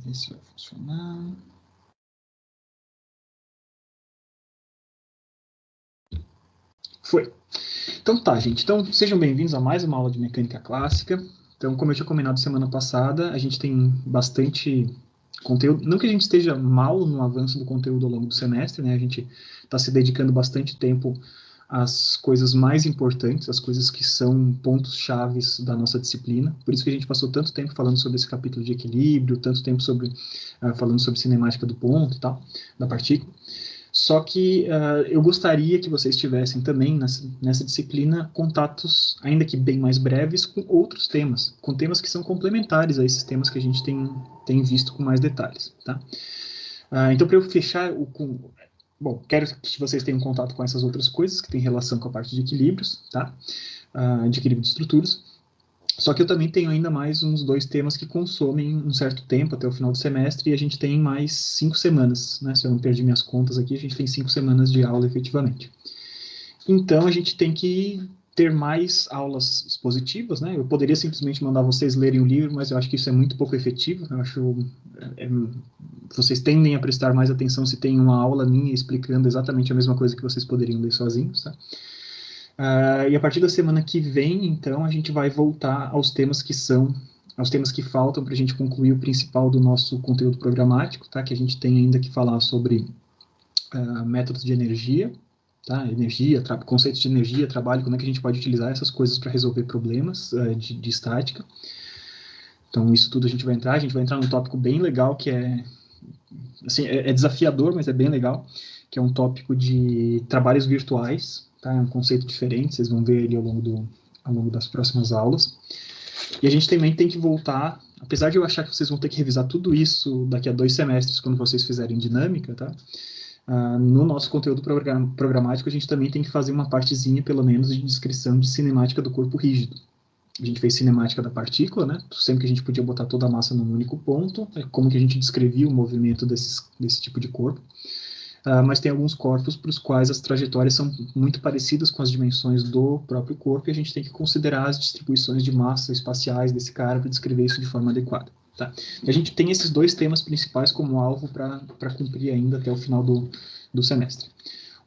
ver se vai funcionar. Foi. Então tá, gente. Então sejam bem-vindos a mais uma aula de mecânica clássica. Então, como eu tinha combinado semana passada, a gente tem bastante conteúdo. Não que a gente esteja mal no avanço do conteúdo ao longo do semestre, né? A gente está se dedicando bastante tempo às coisas mais importantes, às coisas que são pontos chaves da nossa disciplina. Por isso que a gente passou tanto tempo falando sobre esse capítulo de equilíbrio, tanto tempo falando sobre cinemática do ponto e tal, da partícula. Só que eu gostaria que vocês tivessem também nessa disciplina contatos, ainda que bem mais breves, com outros temas, com temas que são complementares a esses temas que a gente tem visto com mais detalhes, tá? Então, para eu fechar bom, quero que vocês tenham contato com essas outras coisas que têm relação com a parte de equilíbrios, tá? De equilíbrio de estruturas. Só que eu também tenho ainda mais uns 2 temas que consomem um certo tempo até o final do semestre, e a gente tem mais 5 semanas, né? Se eu não perdi minhas contas aqui, a gente tem 5 semanas de aula efetivamente. Então, a gente tem que ter mais aulas expositivas, né? Eu poderia simplesmente mandar vocês lerem o livro, mas eu acho que isso é muito pouco efetivo. Eu acho vocês tendem a prestar mais atenção se tem uma aula minha explicando exatamente a mesma coisa que vocês poderiam ler sozinhos, tá? E a partir da semana que vem, então, a gente vai voltar aos temas que faltam para a gente concluir o principal do nosso conteúdo programático, tá? Que a gente tem ainda que falar sobre métodos de energia, tá? Conceitos de energia, trabalho, como é que a gente pode utilizar essas coisas para resolver problemas de estática. Então, isso tudo a gente vai entrar num tópico bem legal, que assim, é desafiador, mas é bem legal, que é um tópico de trabalhos virtuais, tá? É um conceito diferente, vocês vão ver ele ao longo das próximas aulas. E a gente também tem que voltar, apesar de eu achar que vocês vão ter que revisar tudo isso daqui a 2 semestres, quando vocês fizerem dinâmica, tá? No nosso conteúdo programático, a gente também tem que fazer uma partezinha, pelo menos, de descrição de cinemática do corpo rígido. A gente fez cinemática da partícula, né? Sempre que a gente podia botar toda a massa num único ponto, como que a gente descrevia o movimento desse tipo de corpo. Mas tem alguns corpos para os quais as trajetórias são muito parecidas com as dimensões do próprio corpo, e a gente tem que considerar as distribuições de massa espaciais desse cara para descrever isso de forma adequada. Tá? A gente tem esses 2 temas principais como alvo para cumprir ainda até o final do semestre.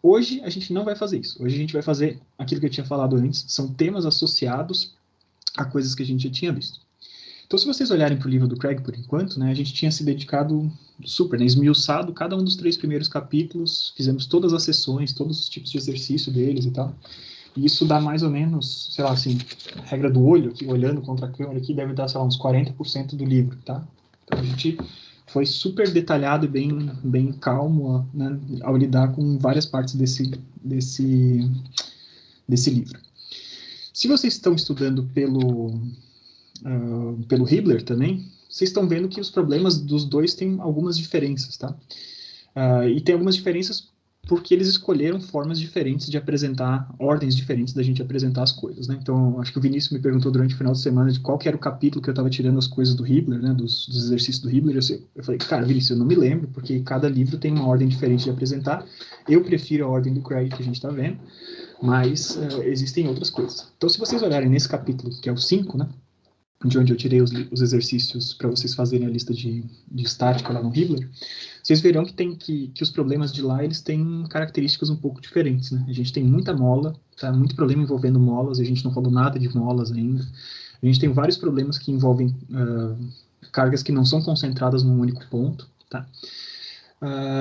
Hoje a gente não vai fazer isso. Hoje a gente vai fazer aquilo que eu tinha falado antes, são temas associados a coisas que a gente já tinha visto. Então, se vocês olharem para o livro do Craig, por enquanto, né, a gente tinha se dedicado super, né, esmiuçado cada um dos 3 primeiros capítulos, fizemos todas as sessões, todos os tipos de exercício deles e tal. E isso dá mais ou menos, sei lá, assim, a regra do olho, aqui, olhando contra a câmera aqui, deve dar, sei lá, uns 40% do livro, tá? Então, a gente foi super detalhado e bem calmo, né, ao lidar com várias partes desse livro. Se vocês estão estudando pelo Hibbeler também, vocês estão vendo que os problemas dos 2 têm algumas diferenças, tá? E tem algumas diferenças porque eles escolheram formas diferentes de apresentar, ordens diferentes da gente apresentar as coisas, né? Então, acho que o Vinícius me perguntou durante o final de semana de qual que era o capítulo que eu estava tirando as coisas do Hibbeler, né? Dos exercícios do Hibbeler. Eu falei, cara, Vinícius, eu não me lembro, porque cada livro tem uma ordem diferente de apresentar. Eu prefiro a ordem do Craig que a gente está vendo, mas existem outras coisas. Então, se vocês olharem nesse capítulo, que é o 5, né? De onde eu tirei os exercícios para vocês fazerem a lista de estática lá no Hibbeler, vocês verão que os problemas de lá, eles têm características um pouco diferentes, né? A gente tem muita mola, tá? Muito problema envolvendo molas, a gente não falou nada de molas ainda. A gente tem vários problemas que envolvem cargas que não são concentradas num único ponto, tá?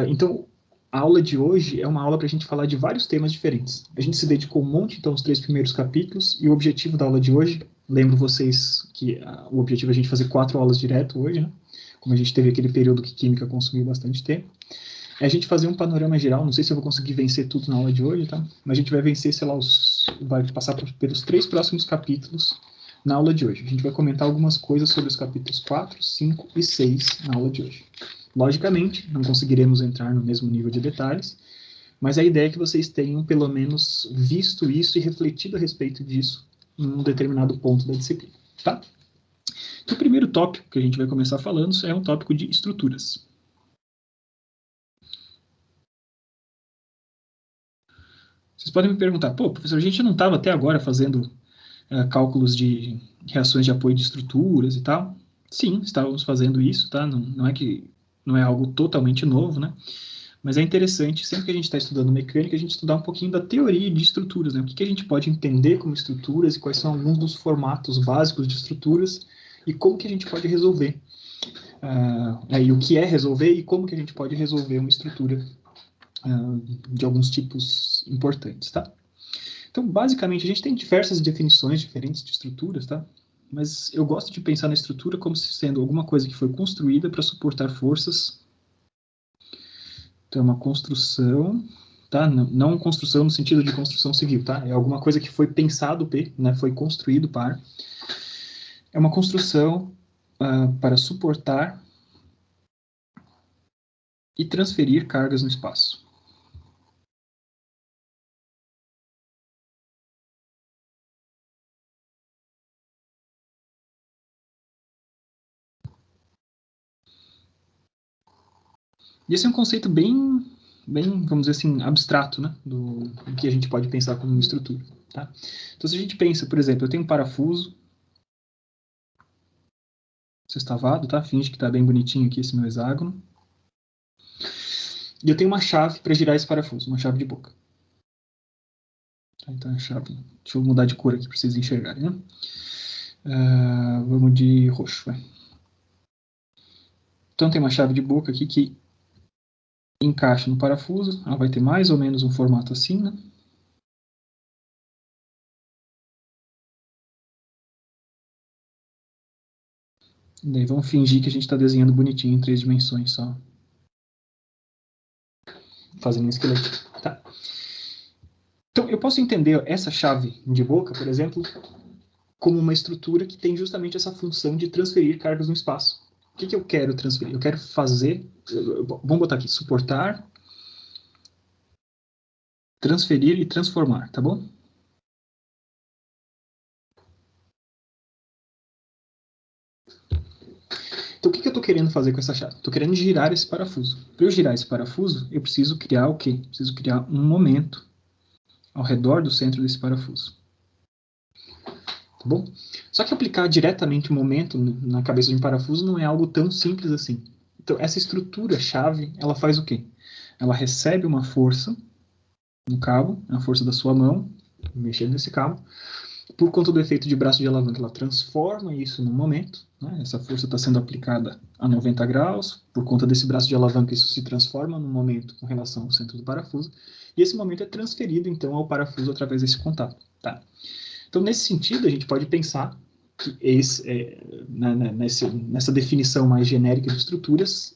Então, a aula de hoje é uma aula para a gente falar de vários temas diferentes. A gente se dedicou um monte, então, aos 3 primeiros capítulos, e o objetivo da aula de hoje, lembro vocês que o objetivo é a gente fazer 4 aulas direto hoje, né? Como a gente teve aquele período que química consumiu bastante tempo, é a gente fazer um panorama geral. Não sei se eu vou conseguir vencer tudo na aula de hoje, tá? Mas a gente vai vencer, sei lá, vai passar pelos 3 próximos capítulos na aula de hoje. A gente vai comentar algumas coisas sobre os capítulos 4, 5 e 6 na aula de hoje. Logicamente, não conseguiremos entrar no mesmo nível de detalhes, mas a ideia é que vocês tenham, pelo menos, visto isso e refletido a respeito disso em um determinado ponto da disciplina, tá? Então, o primeiro tópico que a gente vai começar falando é um tópico de estruturas. Vocês podem me perguntar, pô, professor, a gente não estava até agora fazendo cálculos de reações de apoio de estruturas e tal? Sim, estávamos fazendo isso, tá? Não é que não é algo totalmente novo, né? Mas é interessante, sempre que a gente está estudando mecânica, a gente estudar um pouquinho da teoria de estruturas, né? O que que a gente pode entender como estruturas e quais são alguns dos formatos básicos de estruturas e como que a gente pode resolver. E o que é resolver e como que a gente pode resolver uma estrutura de alguns tipos importantes, tá? Então, basicamente, a gente tem diversas definições diferentes de estruturas, tá? Mas eu gosto de pensar na estrutura como se sendo alguma coisa que foi construída para suportar forças. Então, é uma construção, tá? Não construção no sentido de construção civil, tá? É alguma coisa que foi pensado, né? Foi construído para. É uma construção para suportar e transferir cargas no espaço. E esse é um conceito bem, vamos dizer assim, abstrato, né? Do que a gente pode pensar como uma estrutura, tá? Então, se a gente pensa, por exemplo, eu tenho um parafuso sextavado, tá? Finge que está bem bonitinho aqui esse meu hexágono. E eu tenho uma chave para girar esse parafuso, uma chave de boca. Então, a chave... Deixa eu mudar de cor aqui para vocês enxergarem, né? Vamos de roxo, vai. Então, tem uma chave de boca aqui que encaixa no parafuso. Ela vai ter mais ou menos um formato assim, né? E daí vamos fingir que a gente está desenhando bonitinho em 3 dimensões só. Fazendo um esqueleto. Tá. Então, eu posso entender essa chave de boca, por exemplo, como uma estrutura que tem justamente essa função de transferir cargas no espaço. O que eu quero transferir? Eu quero fazer, vamos botar aqui, suportar, transferir e transformar, tá bom? Então, o que eu estou querendo fazer com essa chave? Estou querendo girar esse parafuso. Para eu girar esse parafuso, eu preciso criar o quê? Preciso criar um momento ao redor do centro desse parafuso. Tá bom? Só que aplicar diretamente o momento na cabeça de um parafuso não é algo tão simples assim. Então, essa estrutura-chave, ela faz o quê? Ela recebe uma força no cabo, a força da sua mão, mexendo nesse cabo, por conta do efeito de braço de alavanca, ela transforma isso num momento, né? Essa força está sendo aplicada a 90 graus, por conta desse braço de alavanca, isso se transforma num momento com relação ao centro do parafuso, e esse momento é transferido, então, ao parafuso através desse contato. Tá? Então, nesse sentido, a gente pode pensar que nessa definição mais genérica de estruturas,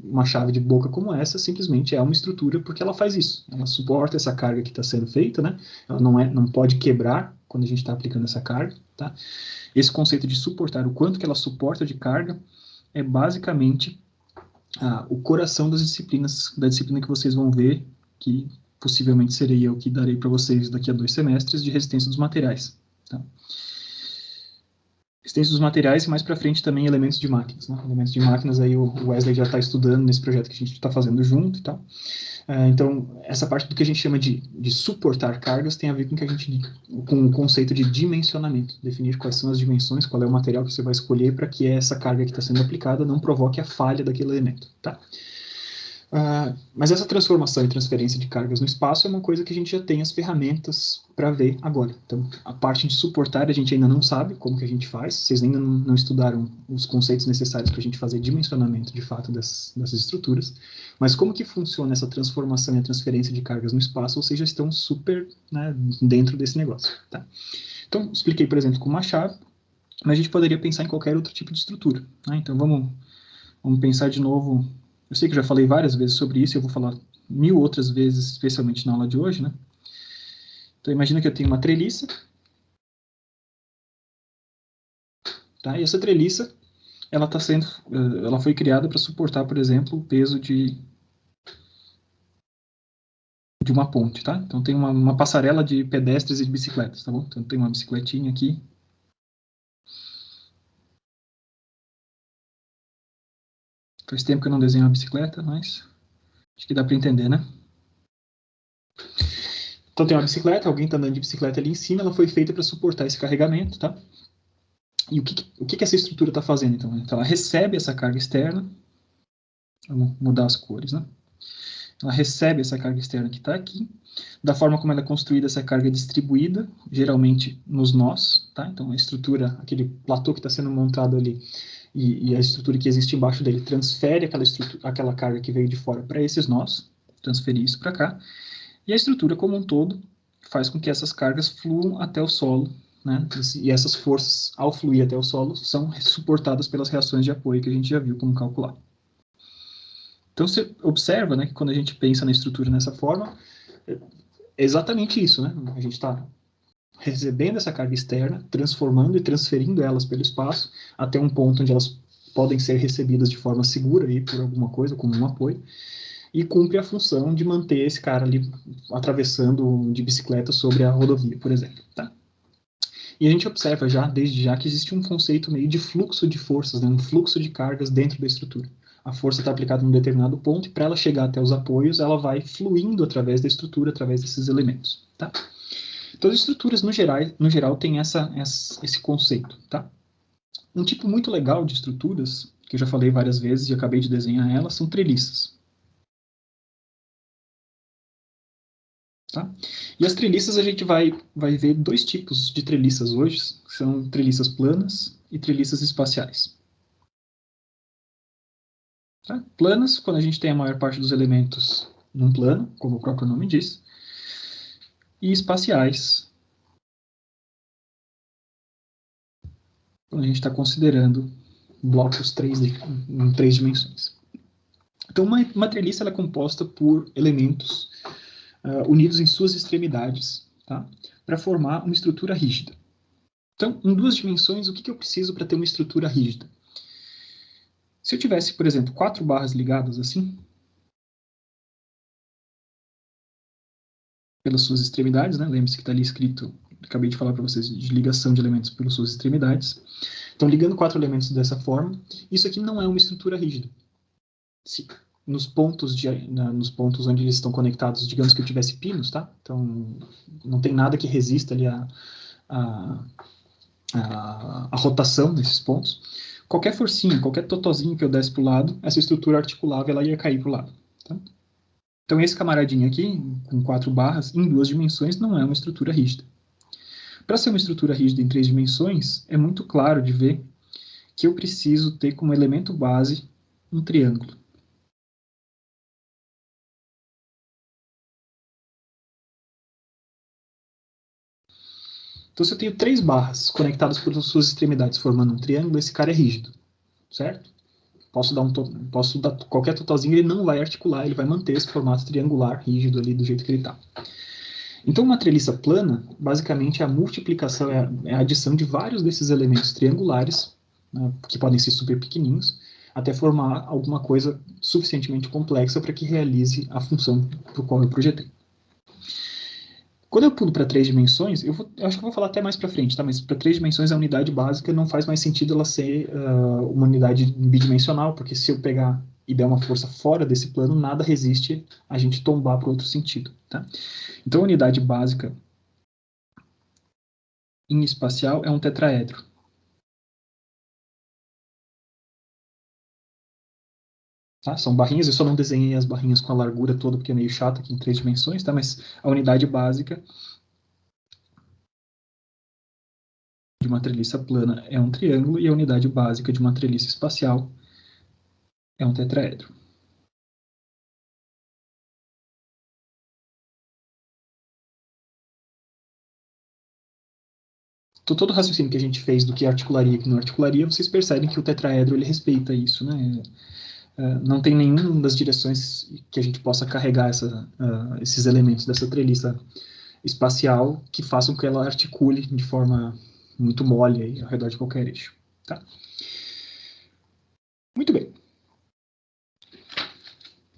uma chave de boca como essa simplesmente é uma estrutura porque ela faz isso. Ela suporta essa carga que está sendo feita, né? Ela não pode quebrar quando a gente está aplicando essa carga. Tá? Esse conceito de suportar, o quanto que ela suporta de carga, é basicamente o coração da disciplina que vocês vão ver, que possivelmente serei eu que darei para vocês daqui a 2 semestres, de resistência dos materiais. Tá? Resistência dos materiais e mais para frente também elementos de máquinas. Né? Elementos de máquinas aí o Wesley já está estudando nesse projeto que a gente está fazendo junto e tal. Então, essa parte do que a gente chama de suportar cargas tem a ver com o conceito de dimensionamento, definir quais são as dimensões, qual é o material que você vai escolher para que essa carga que está sendo aplicada não provoque a falha daquele elemento. Tá? Mas essa transformação e transferência de cargas no espaço é uma coisa que a gente já tem as ferramentas para ver agora. Então, a parte de suportar a gente ainda não sabe como que a gente faz, vocês ainda não estudaram os conceitos necessários para a gente fazer dimensionamento de fato dessas estruturas, mas como que funciona essa transformação e a transferência de cargas no espaço, vocês já estão super, né, dentro desse negócio. Tá? Então, expliquei, por exemplo, com uma chave, mas a gente poderia pensar em qualquer outro tipo de estrutura. Né? Então, vamos pensar de novo. Eu sei que eu já falei várias vezes sobre isso, eu vou falar 1000 outras vezes, especialmente na aula de hoje, né? Então, imagina que eu tenho uma treliça, tá? E essa treliça, ela foi criada para suportar, por exemplo, o peso de uma ponte, tá? Então, tem uma passarela de pedestres e de bicicletas, tá bom? Então, tem uma bicicletinha aqui. Faz tempo que eu não desenho uma bicicleta, mas acho que dá para entender, né? Então, tem uma bicicleta, alguém está andando de bicicleta ali em cima, ela foi feita para suportar esse carregamento, tá? E o que essa estrutura está fazendo, então? Então, ela recebe essa carga externa, vamos mudar as cores, né? Ela recebe essa carga externa que está aqui, da forma como ela é construída, essa carga é distribuída, geralmente nos nós, tá? Então, a estrutura, aquele platô que está sendo montado ali, e a estrutura que existe embaixo dele transfere aquela carga que veio de fora para esses nós, transferir isso para cá, e a estrutura como um todo faz com que essas cargas fluam até o solo, né? E essas forças, ao fluir até o solo, são suportadas pelas reações de apoio que a gente já viu como calcular. Então, você observa, né, que quando a gente pensa na estrutura nessa forma, é exatamente isso, né? A gente está recebendo essa carga externa, transformando e transferindo elas pelo espaço até um ponto onde elas podem ser recebidas de forma segura aí por alguma coisa, como um apoio, e cumpre a função de manter esse cara ali atravessando de bicicleta sobre a rodovia, por exemplo, tá? E a gente observa já, desde já, que existe um conceito meio de fluxo de forças, né? Um fluxo de cargas dentro da estrutura. A força está aplicada em um determinado ponto e para ela chegar até os apoios, ela vai fluindo através da estrutura, através desses elementos, tá? Então, as estruturas, no geral têm esse conceito, tá? Um tipo muito legal de estruturas, que eu já falei várias vezes e acabei de desenhar elas, são treliças. Tá? E as treliças a gente vai ver dois tipos de treliças hoje, que são treliças planas e treliças espaciais. Tá? Planas, quando a gente tem a maior parte dos elementos num plano, como o próprio nome diz, e espaciais, quando a gente está considerando blocos em 3 dimensões. Então, uma treliça ela é composta por elementos unidos em suas extremidades, tá? Para formar uma estrutura rígida. Então, em 2 dimensões, o que eu preciso para ter uma estrutura rígida? Se eu tivesse, por exemplo, 4 barras ligadas assim, pelas suas extremidades, né? Lembre-se que está ali escrito, acabei de falar para vocês, de ligação de elementos pelas suas extremidades. Então, ligando 4 elementos dessa forma, isso aqui não é uma estrutura rígida. Se, nos pontos onde eles estão conectados, digamos que eu tivesse pinos, tá? Então, não tem nada que resista ali a, a rotação desses pontos. Qualquer forcinha, qualquer totozinho que eu desse para o lado, essa estrutura articulável ela ia cair para o lado. Tá? Então, esse camaradinho aqui, com 4 barras, em 2 dimensões, não é uma estrutura rígida. Para ser uma estrutura rígida em 3 dimensões, é muito claro de ver que eu preciso ter como elemento base um triângulo. Então, se eu tenho 3 barras conectadas por suas extremidades formando um triângulo, esse cara é rígido, certo? Posso dar qualquer totalzinho, ele não vai articular, ele vai manter esse formato triangular rígido ali do jeito que ele está. Então, uma treliça plana, basicamente, é a multiplicação, é a adição de vários desses elementos triangulares, né, que podem ser super pequenininhos, até formar alguma coisa suficientemente complexa para que realize a função para o qual eu projetei. Quando eu pulo para 3 dimensões, eu acho que eu vou falar até mais para frente, tá? Mas para 3 dimensões a unidade básica não faz mais sentido ela ser uma unidade bidimensional, porque se eu pegar e der uma força fora desse plano, nada resiste a gente tombar para outro sentido, tá? Então a unidade básica em espacial é um tetraedro. Tá? São barrinhas, eu só não desenhei as barrinhas com a largura toda, porque é meio chato aqui em 3 dimensões, tá? Mas a unidade básica de uma treliça plana é um triângulo e a unidade básica de uma treliça espacial é um tetraedro. Então, todo o raciocínio que a gente fez do que articularia e que não articularia, vocês percebem que o tetraedro ele respeita isso, né? Não tem nenhuma das direções que a gente possa carregar esses elementos dessa treliça espacial que façam que ela articule de forma muito mole aí, ao redor de qualquer eixo. Tá? Muito bem.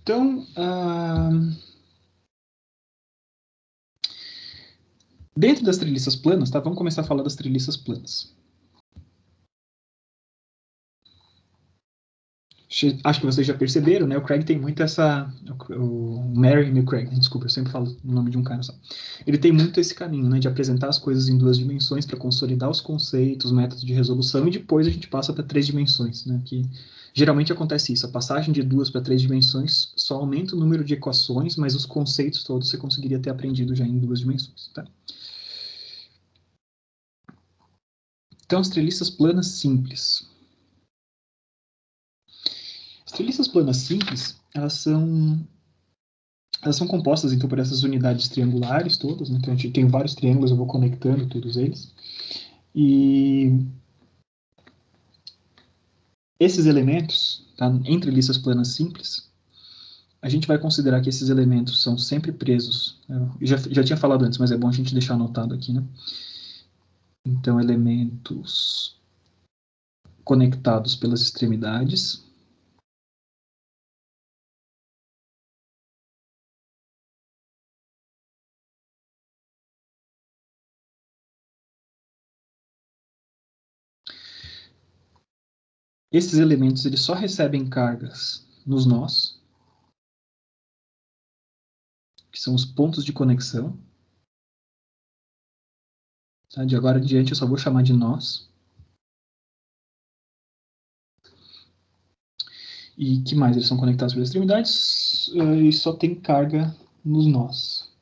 Então, dentro das treliças planas, tá? Vamos começar a falar das treliças planas. Acho que vocês já perceberam, né? O Craig tem muito essa... O Mary McCraig, desculpa, eu sempre falo o nome de um cara só. Ele tem muito esse caminho, né? De apresentar as coisas em duas dimensões para consolidar os conceitos, métodos de resolução, e depois a gente passa para três dimensões, né? Que geralmente acontece isso. A passagem de duas para três dimensões só aumenta o número de equações, mas os conceitos todos você conseguiria ter aprendido já em duas dimensões, tá? Então, as treliças planas simples. As treliças planas simples, elas são compostas, então, por essas unidades triangulares todas, né? Então, a gente tem vários triângulos, eu vou conectando todos eles. E esses elementos, tá? Em treliças planas simples, a gente vai considerar que esses elementos são sempre presos. Eu já tinha falado antes, mas é bom a gente deixar anotado aqui, né? Então, elementos conectados pelas extremidades. Esses elementos eles só recebem cargas nos nós, que são os pontos de conexão. Tá? De agora em diante eu só vou chamar de nós. E que mais? Eles são conectados pelas extremidades e só tem carga nos nós.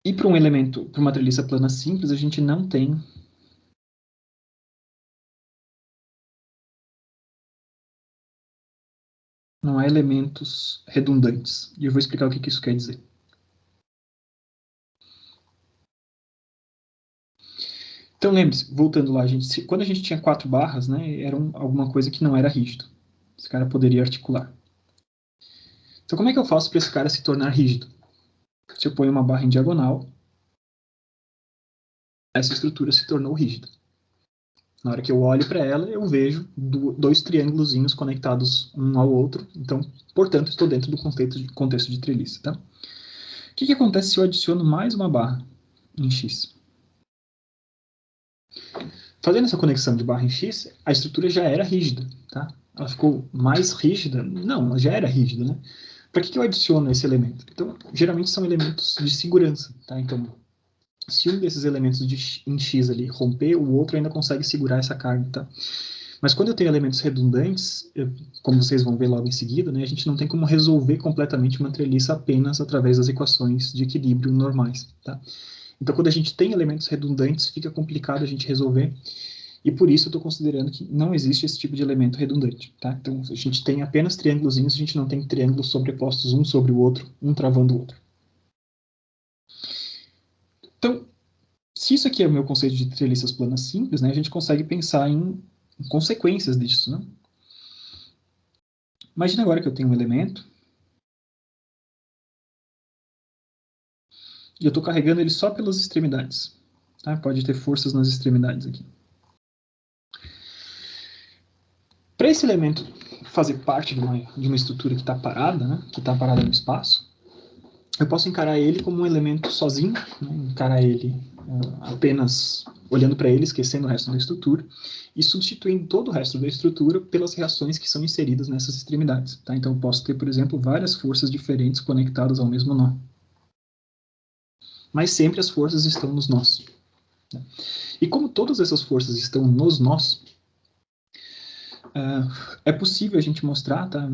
E para um elemento, para uma treliça plana simples, a gente não tem não há elementos redundantes. E eu vou explicar o que isso quer dizer. Então lembre-se, voltando lá, quando a gente tinha 4 barras, né, era alguma coisa que não era rígido. Esse cara poderia articular. Então como é que eu faço para esse cara se tornar rígido? Se eu ponho uma barra em diagonal, essa estrutura se tornou rígida. Na hora que eu olho para ela, eu vejo dois triângulozinhos conectados um ao outro. Então, portanto, estou dentro do contexto de treliça. Tá? O que acontece se eu adiciono mais uma barra em X? Fazendo essa conexão de barra em X, a estrutura já era rígida. Tá? Ela ficou mais rígida? Não, ela já era rígida. Né? Para que eu adiciono esse elemento? Então, geralmente são elementos de segurança. Tá? Então, se um desses elementos em X ali romper, o outro ainda consegue segurar essa carga, tá? Mas quando eu tenho elementos redundantes, como vocês vão ver logo em seguida, né, a gente não tem como resolver completamente uma treliça apenas através das equações de equilíbrio normais, tá? Então, quando a gente tem elementos redundantes, fica complicado a gente resolver, e por isso eu estou considerando que não existe esse tipo de elemento redundante, tá? Então, a gente tem apenas triângulozinhos, a gente não tem triângulos sobrepostos um sobre o outro, um travando o outro. Então, se isso aqui é o meu conceito de treliças planas simples, né, a gente consegue pensar em consequências disso. Né? Imagina agora que eu tenho um elemento e eu estou carregando ele só pelas extremidades. Tá? Pode ter forças nas extremidades aqui. Para esse elemento fazer parte de uma estrutura que está parada, né, que está parada no espaço, eu posso encarar ele como um elemento sozinho, né, encarar ele apenas olhando para ele, esquecendo o resto da estrutura, e substituindo todo o resto da estrutura pelas reações que são inseridas nessas extremidades. Tá? Então, eu posso ter, por exemplo, várias forças diferentes conectadas ao mesmo nó. Mas sempre as forças estão nos nós. Né? E como todas essas forças estão nos nós, é possível a gente mostrar, tá?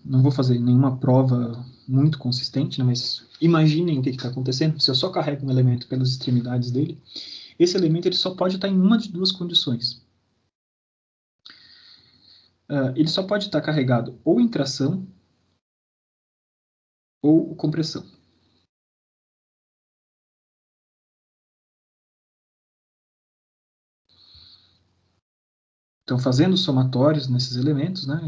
Não vou fazer nenhuma prova muito consistente, né? Mas imaginem o que está acontecendo. Se eu só carrego um elemento pelas extremidades dele, esse elemento ele só pode estar em uma de duas condições. Ele só pode estar carregado ou em tração ou compressão. Então, fazendo somatórios nesses elementos, né,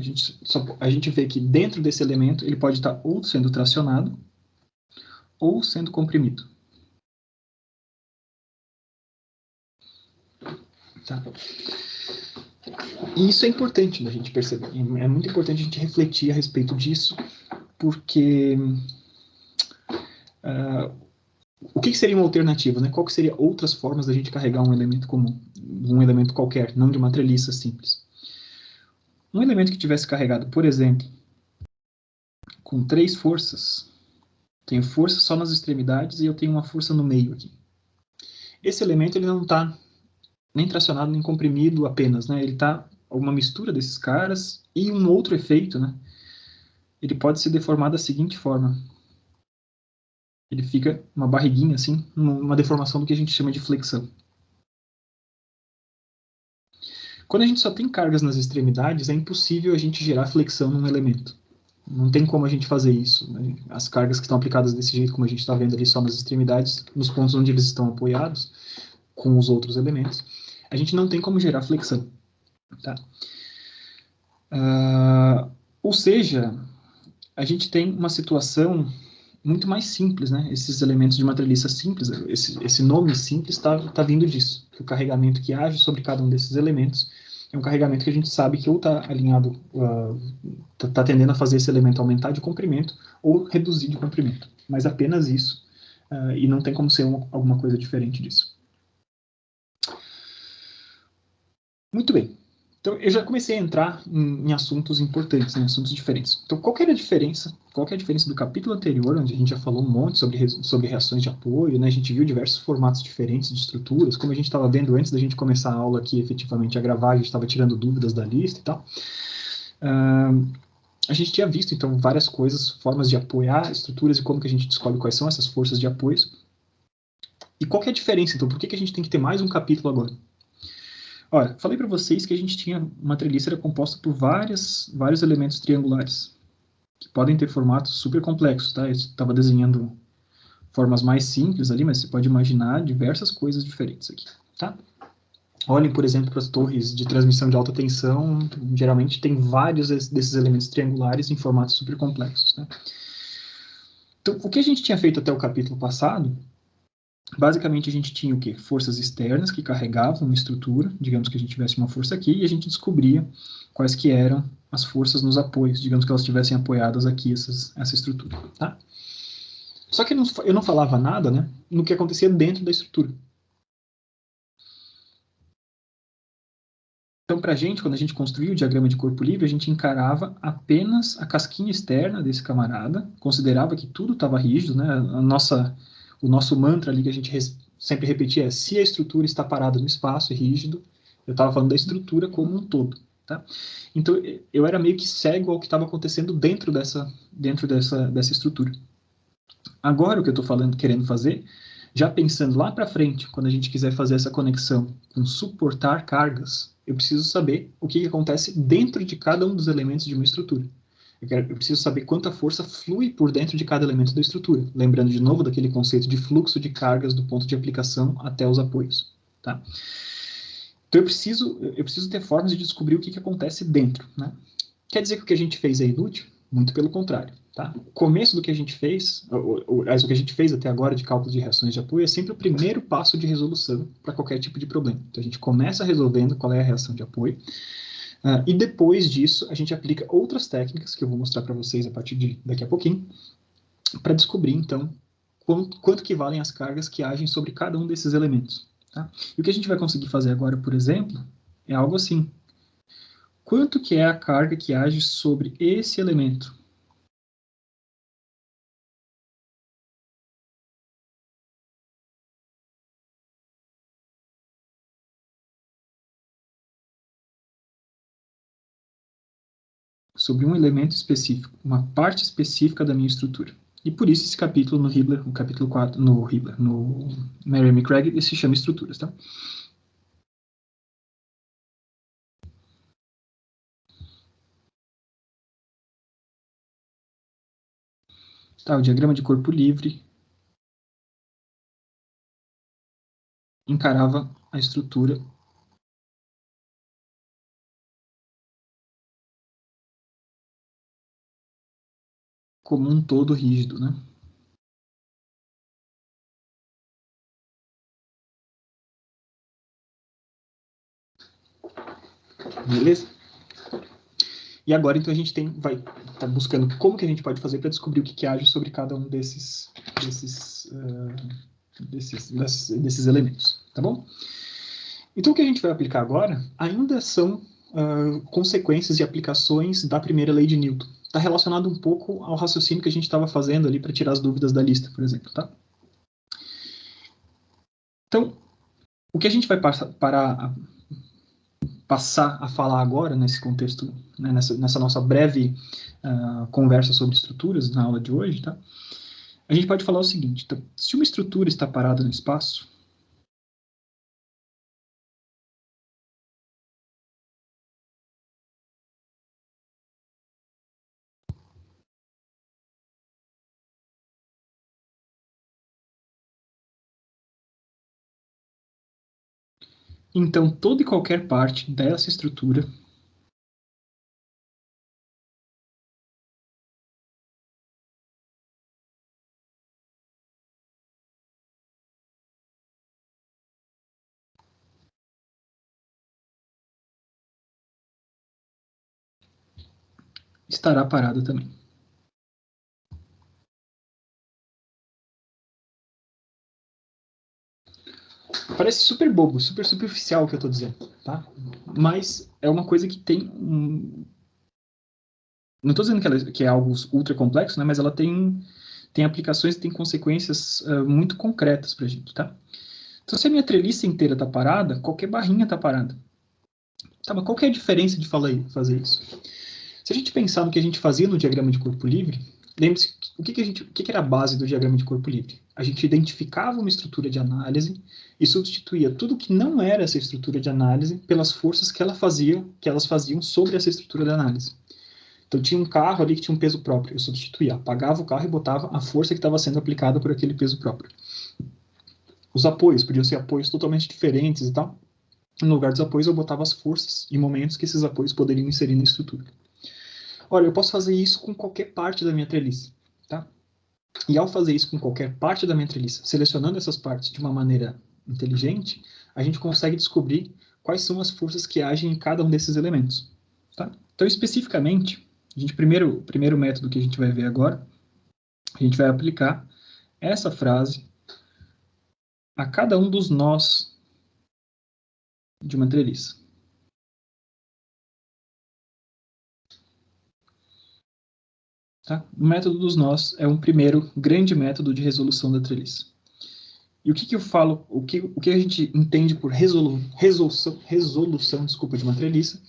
a gente vê que dentro desse elemento ele pode estar ou sendo tracionado ou sendo comprimido. Tá? E isso é importante da gente perceber. É muito importante a gente refletir a respeito disso, porque o que seria uma alternativa? Né? Qual que seria outras formas da gente carregar um elemento comum, um elemento qualquer, não de uma treliça simples? um elemento que tivesse carregado, por exemplo, com 3 forças, tenho força só nas extremidades e eu tenho uma força no meio aqui. Esse elemento ele não está nem tracionado nem comprimido apenas, né? Ele está uma mistura desses caras e um outro efeito, né? Ele pode se deformar da seguinte forma. Ele fica uma barriguinha assim, uma deformação do que a gente chama de flexão. Quando a gente só tem cargas nas extremidades, é impossível a gente gerar flexão num elemento. Não tem como a gente fazer isso, né? As cargas que estão aplicadas desse jeito, como a gente está vendo ali só nas extremidades, nos pontos onde eles estão apoiados, com os outros elementos, a gente não tem como gerar flexão. Tá? Ou seja, a gente tem uma situação muito mais simples, né? Esses elementos de uma treliça simples, esse nome simples tá vindo disso. Que o carregamento que age sobre cada um desses elementos é um carregamento que a gente sabe que ou está alinhado, tá tendendo a fazer esse elemento aumentar de comprimento ou reduzir de comprimento. Mas apenas isso, e não tem como ser alguma coisa diferente disso. Muito bem. Então, eu já comecei a entrar em assuntos importantes, né, assuntos diferentes. Então, qual que era a diferença? Qual que é a diferença do capítulo anterior, onde a gente já falou um monte sobre reações de apoio, né? A gente viu diversos formatos diferentes de estruturas, como a gente estava vendo antes da gente começar a aula aqui, efetivamente, a gravar, a gente estava tirando dúvidas da lista e tal. A gente tinha visto, então, várias coisas, formas de apoiar estruturas e como que a gente descobre quais são essas forças de apoio. E qual que é a diferença, então? Por que a gente tem que ter mais um capítulo agora? Olha, falei para vocês que a gente tinha uma treliça era composta por vários elementos triangulares, que podem ter formatos super complexos, tá? Eu estava desenhando formas mais simples ali, mas você pode imaginar diversas coisas diferentes aqui, tá? Olhem, por exemplo, para as torres de transmissão de alta tensão, geralmente tem vários desses elementos triangulares em formatos super complexos, né? Então, o que a gente tinha feito até o capítulo passado, basicamente a gente tinha o quê? Forças externas que carregavam uma estrutura, digamos que a gente tivesse uma força aqui, e a gente descobria quais que eram as forças nos apoios, digamos que elas estivessem apoiadas aqui, essa estrutura, tá? Só que eu não falava nada, né, no que acontecia dentro da estrutura. Então, para a gente, quando a gente construía o diagrama de corpo livre, a gente encarava apenas a casquinha externa desse camarada, considerava que tudo estava rígido, né? O nosso mantra ali que a gente sempre repetia é: se a estrutura está parada no espaço e rígido, eu estava falando da estrutura como um todo, tá? Então, eu era meio que cego ao que estava acontecendo dentro dessa estrutura. Agora, o que eu estou falando, querendo fazer, já pensando lá para frente, quando a gente quiser fazer essa conexão com suportar cargas, eu preciso saber o que acontece dentro de cada um dos elementos de uma estrutura. Eu preciso saber quanta força flui por dentro de cada elemento da estrutura. Lembrando de novo daquele conceito de fluxo de cargas do ponto de aplicação até os apoios. Tá? Então eu preciso ter formas de descobrir o que acontece dentro. Né? Quer dizer que o que a gente fez é inútil? Muito pelo contrário. Tá? O começo do que a gente fez, o que a gente fez até agora de cálculo de reações de apoio é sempre o primeiro passo de resolução para qualquer tipo de problema. Então a gente começa resolvendo qual é a reação de apoio, e depois disso a gente aplica outras técnicas que eu vou mostrar para vocês a partir de daqui a pouquinho, para descobrir então quanto que valem as cargas que agem sobre cada um desses elementos. Tá? E o que a gente vai conseguir fazer agora, por exemplo, é algo assim. Quanto que é a carga que age sobre esse elemento? Sobre um elemento específico, uma parte específica da minha estrutura. E por isso esse capítulo no Hibbeler, no capítulo 4, no Mary McCrae, ele se chama estruturas, tá? Tá, o diagrama de corpo livre encarava a estrutura como um todo rígido, né? Beleza? E agora, então, a gente vai estar buscando como que a gente pode fazer para descobrir o que age sobre cada um desses elementos, tá bom? Então, o que a gente vai aplicar agora ainda são consequências e aplicações da primeira lei de Newton. Está relacionado um pouco ao raciocínio que a gente estava fazendo ali para tirar as dúvidas da lista, por exemplo, tá? Então, o que a gente vai passar a falar agora, nesse contexto, né, nessa nossa breve conversa sobre estruturas na aula de hoje, tá? A gente pode falar o seguinte: então, se uma estrutura está parada no espaço, então toda e qualquer parte dessa estrutura estará parada também. Parece super bobo, super superficial o que eu estou dizendo, tá? Mas é uma coisa que tem não estou dizendo que é algo ultra complexo, né? Mas ela tem aplicações e tem consequências muito concretas para a gente, tá? Então, se a minha treliça inteira está parada, qualquer barrinha está parada. Tá, mas qual que é a diferença de fazer isso? Se a gente pensar no que a gente fazia no diagrama de corpo livre, lembre-se, o que era a base do diagrama de corpo livre? A gente identificava uma estrutura de análise e substituía tudo que não era essa estrutura de análise pelas forças que elas faziam sobre essa estrutura de análise. Então, tinha um carro ali que tinha um peso próprio. Eu substituía, apagava o carro e botava a força que estava sendo aplicada por aquele peso próprio. Os apoios podiam ser apoios totalmente diferentes e tal. No lugar dos apoios, eu botava as forças e momentos que esses apoios poderiam inserir na estrutura. Olha, eu posso fazer isso com qualquer parte da minha treliça, tá? E ao fazer isso com qualquer parte da minha treliça, selecionando essas partes de uma maneira inteligente, a gente consegue descobrir quais são as forças que agem em cada um desses elementos, tá? Então, especificamente, o primeiro método que a gente vai ver agora, a gente vai aplicar essa frase a cada um dos nós de uma treliça. Tá? O método dos nós é um primeiro grande método de resolução da treliça. E o que eu falo, o que a gente entende por resolução de uma treliça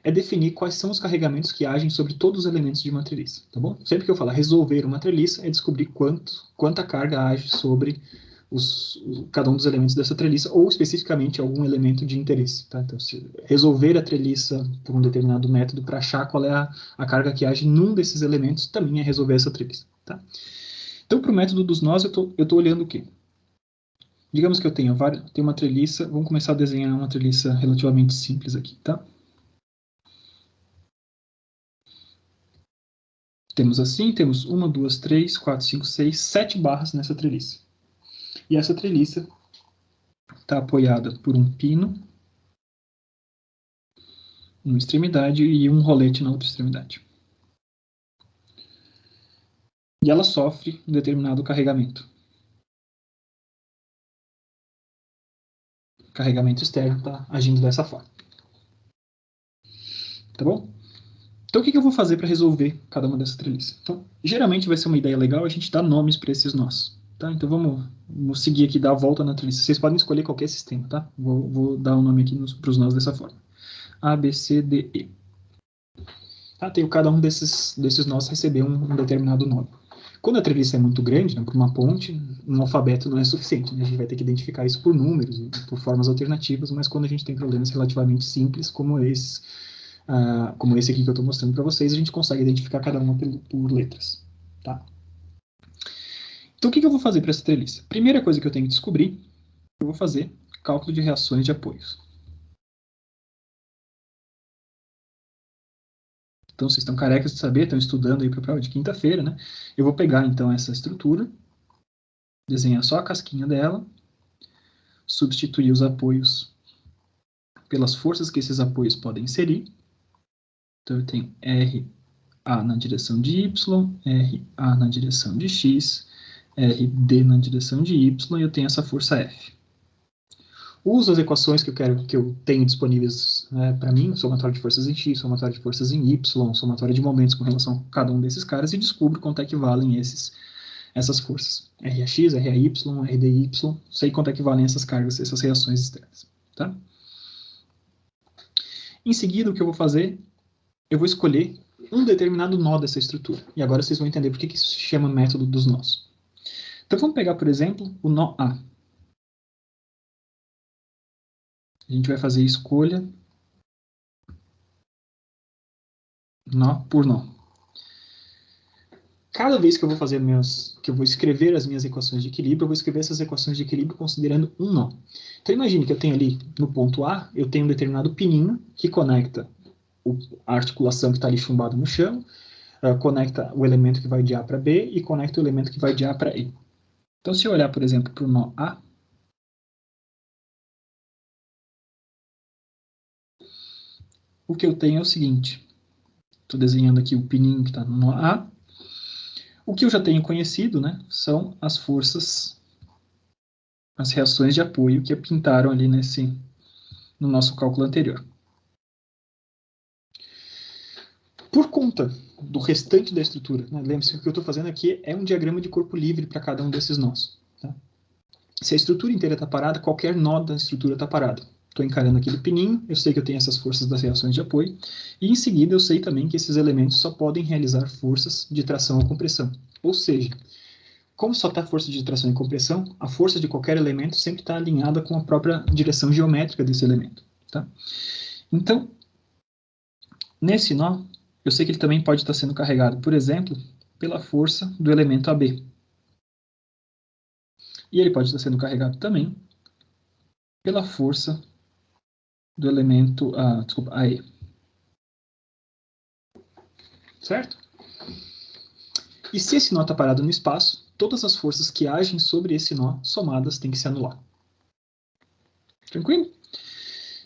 é definir quais são os carregamentos que agem sobre todos os elementos de uma treliça, tá bom? Sempre que eu falar resolver uma treliça, é descobrir quanta carga age sobre cada um dos elementos dessa treliça, ou especificamente algum elemento de interesse, tá? Então, se resolver a treliça por um determinado método para achar qual é a carga que age num desses elementos, também é resolver essa treliça, tá? Então, para o método dos nós, eu tô olhando o quê? Digamos que eu tenho uma treliça, vamos começar a desenhar uma treliça relativamente simples aqui, tá? Temos assim, temos 1, 2, 3, 4, 5, 6, 7 barras nessa treliça. E essa treliça está apoiada por um pino, uma extremidade e um rolete na outra extremidade. E ela sofre um determinado carregamento. O carregamento externo está agindo dessa forma. Tá bom? Então, o que eu vou fazer para resolver cada uma dessas treliças? Então, geralmente vai ser uma ideia legal a gente dar nomes para esses nós. Tá? Então, vamos seguir aqui, dar a volta na treliça. Vocês podem escolher qualquer sistema, tá? Vou dar um nome aqui para os nós dessa forma. A, B, C, D, E. Tá? Tem cada um desses nós receber um determinado nome. Quando a treliça é muito grande, né, por uma ponte, um alfabeto não é suficiente. Né? A gente vai ter que identificar isso por números, por formas alternativas, mas quando a gente tem problemas relativamente simples, como esse aqui que eu estou mostrando para vocês, a gente consegue identificar cada uma por letras. Tá? Então, o que eu vou fazer para essa treliça? Primeira coisa que eu tenho que descobrir, eu vou fazer cálculo de reações de apoios. Então, vocês estão carecas de saber, estão estudando aí para a prova de quinta-feira, né? Eu vou pegar, então, essa estrutura, desenhar só a casquinha dela, substituir os apoios pelas forças que esses apoios podem inserir. Então, eu tenho RA na direção de Y, RA na direção de X, RD na direção de Y, e eu tenho essa força F. Uso as equações que eu quero, que eu tenho disponíveis, né, para mim, somatório de forças em X, somatório de forças em Y, somatório de momentos com relação a cada um desses caras e descubro quanto é que valem essas forças. RAX, RAY, RDY, sei quanto é que valem essas cargas, essas reações externas. Tá? Em seguida, o que eu vou fazer, eu vou escolher um determinado nó dessa estrutura. E agora vocês vão entender por que isso se chama método dos nós. Então vamos pegar, por exemplo, o nó A. A gente vai fazer escolha nó por nó. Cada vez que eu vou que eu vou escrever as minhas equações de equilíbrio, eu vou escrever essas equações de equilíbrio considerando um nó. Então imagine que eu tenho ali no ponto A, eu tenho um determinado pininho que conecta a articulação que está ali chumbada no chão, conecta o elemento que vai de A para B e conecta o elemento que vai de A para E. Então se eu olhar, por exemplo, para o nó A, o que eu tenho é o seguinte. Estou desenhando aqui o pininho que está no nó A. O que eu já tenho conhecido, né, são as forças, as reações de apoio que pintaram ali no nosso cálculo anterior. Por conta do restante da estrutura, né, lembre-se que o que eu estou fazendo aqui é um diagrama de corpo livre para cada um desses nós. Tá? Se a estrutura inteira está parada, qualquer nó da estrutura está parado. Estou encarando aquele pininho, eu sei que eu tenho essas forças das reações de apoio, e em seguida eu sei também que esses elementos só podem realizar forças de tração ou compressão. Ou seja, como só está força de tração e compressão, a força de qualquer elemento sempre está alinhada com a própria direção geométrica desse elemento. Tá? Então, nesse nó, eu sei que ele também pode estar sendo carregado, por exemplo, pela força do elemento AB. E ele pode estar sendo carregado também pela força do elemento AE. Certo? E se esse nó está parado no espaço, todas as forças que agem sobre esse nó, somadas, têm que se anular. Tranquilo?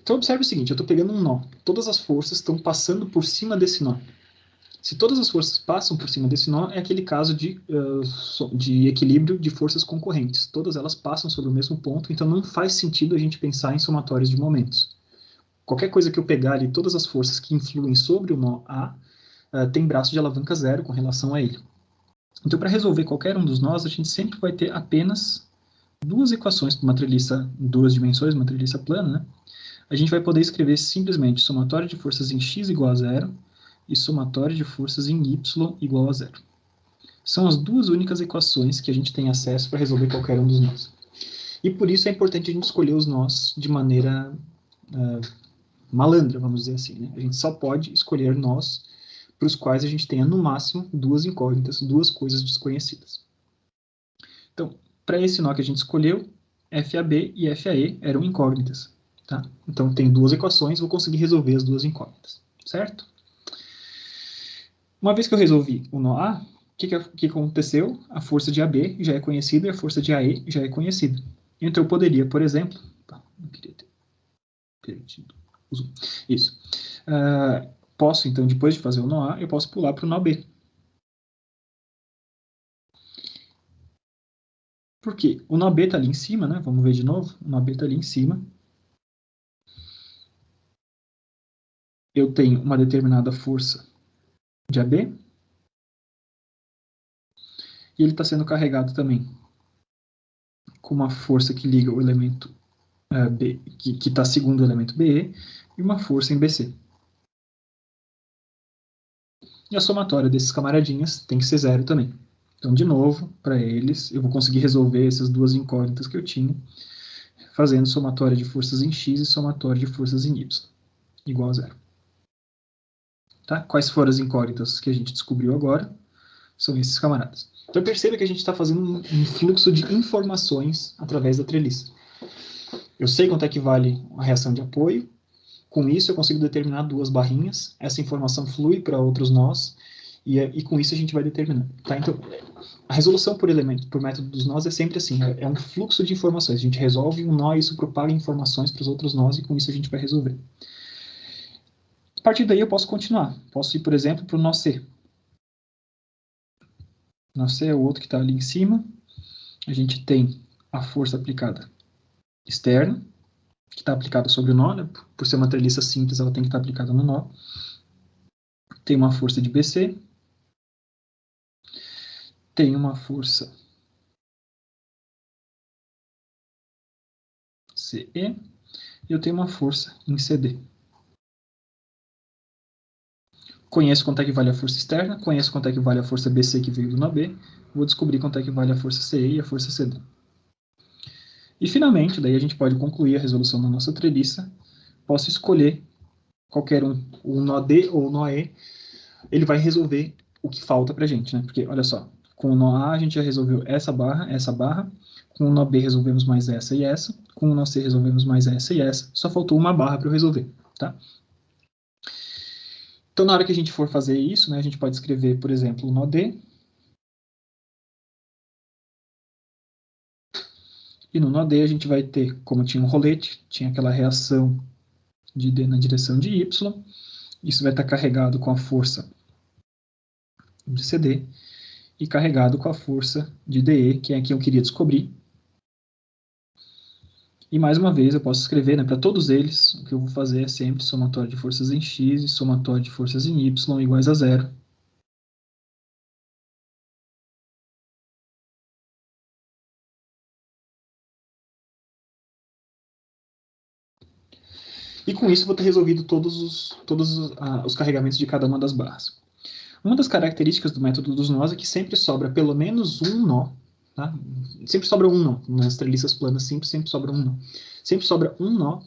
Então observe o seguinte, eu estou pegando um nó. Todas as forças estão passando por cima desse nó. Se todas as forças passam por cima desse nó, é aquele caso de equilíbrio de forças concorrentes. Todas elas passam sobre o mesmo ponto, então não faz sentido a gente pensar em somatórios de momentos. Qualquer coisa que eu pegar ali, todas as forças que influem sobre o nó A, tem braço de alavanca zero com relação a ele. Então, para resolver qualquer um dos nós, a gente sempre vai ter apenas duas equações para uma treliça em duas dimensões, uma treliça plana, né? A gente vai poder escrever simplesmente somatório de forças em x igual a zero e somatório de forças em y igual a zero. São as duas únicas equações que a gente tem acesso para resolver qualquer um dos nós. E por isso é importante a gente escolher os nós de maneira malandra, vamos dizer assim. Né? A gente só pode escolher nós para os quais a gente tenha, no máximo, duas incógnitas, duas coisas desconhecidas. Então, para esse nó que a gente escolheu, FAB e FAE eram incógnitas. Tá? Então, tem duas equações, vou conseguir resolver as duas incógnitas. Certo? Uma vez que eu resolvi o nó A, o que aconteceu? A força de AB já é conhecida e a força de AE já é conhecida. Então, eu poderia, por exemplo... não queria ter perdido. Isso. Posso, então, depois de fazer o nó A, eu posso pular para o nó B. Por quê? O nó B está ali em cima, né? Vamos ver de novo. O nó B está ali em cima. Eu tenho uma determinada força de AB. E ele está sendo carregado também com uma força que liga o elemento B, que está segundo o elemento BE, e uma força em BC. E a somatória desses camaradinhas tem que ser zero também. Então, de novo, para eles, eu vou conseguir resolver essas duas incógnitas que eu tinha, fazendo somatória de forças em x e somatória de forças em y, igual a zero. Tá? Quais foram as incógnitas que a gente descobriu agora? São esses camaradas. Então perceba que a gente está fazendo um fluxo de informações através da treliça. Eu sei quanto é que vale a reação de apoio, com isso eu consigo determinar duas barrinhas, essa informação flui para outros nós, e com isso a gente vai determinando. Tá? Então, a resolução por elemento, por método dos nós é sempre assim, é um fluxo de informações. A gente resolve um nó e isso propaga informações para os outros nós, e com isso a gente vai resolver. A partir daí eu posso continuar. Posso ir, por exemplo, para o nó C. Nó C é o outro que está ali em cima. A gente tem a força aplicada externa, que está aplicada sobre o nó, né? Por ser uma treliça simples, ela tem que estar aplicada no nó. Tem uma força de BC. Tem uma força CE. E eu tenho uma força em CD. Conheço quanto é que vale a força externa, conheço quanto é que vale a força BC que veio do nó B, vou descobrir quanto é que vale a força CE e a força CD. E, finalmente, daí a gente pode concluir a resolução da nossa treliça. Posso escolher qualquer um, o nó D ou o nó E, ele vai resolver o que falta pra gente, né? Porque, olha só, com o nó A a gente já resolveu essa barra, com o nó B resolvemos mais essa e essa, com o nó C resolvemos mais essa e essa, só faltou uma barra para eu resolver, tá? Então, na hora que a gente for fazer isso, né, a gente pode escrever, por exemplo, o nó D, e no nó D a gente vai ter, como tinha um rolete, tinha aquela reação de D na direção de Y, isso vai estar carregado com a força de CD e carregado com a força de DE, que é a que eu queria descobrir. E mais uma vez eu posso escrever, né, para todos eles, o que eu vou fazer é sempre somatório de forças em X e somatório de forças em Y iguais a zero. E com isso eu vou ter resolvido todos os carregamentos de cada uma das barras. Uma das características do método dos nós é que sempre sobra pelo menos um nó, tá? Sempre sobra um nó. Nas treliças planas simples sempre sobra um nó. Sempre sobra um nó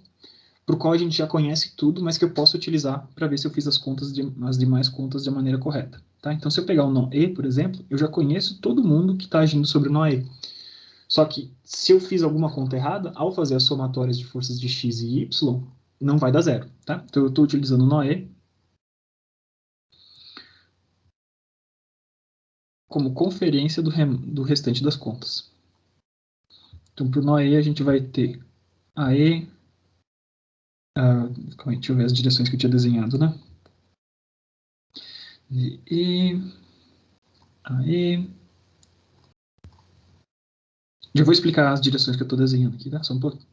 para o qual a gente já conhece tudo, mas que eu posso utilizar para ver se eu fiz as demais contas de maneira correta. Tá? Então, se eu pegar o nó E, por exemplo, eu já conheço todo mundo que está agindo sobre o nó E. Só que, se eu fiz alguma conta errada, ao fazer as somatórias de forças de X e Y, não vai dar zero. Tá? Então, eu estou utilizando o nó E como conferência do restante das contas. Então, para o nó E, a gente vai ter AE. Deixa eu ver as direções que eu tinha desenhado, né? E AE. Já vou explicar as direções que eu estou desenhando aqui, tá? Só um pouquinho.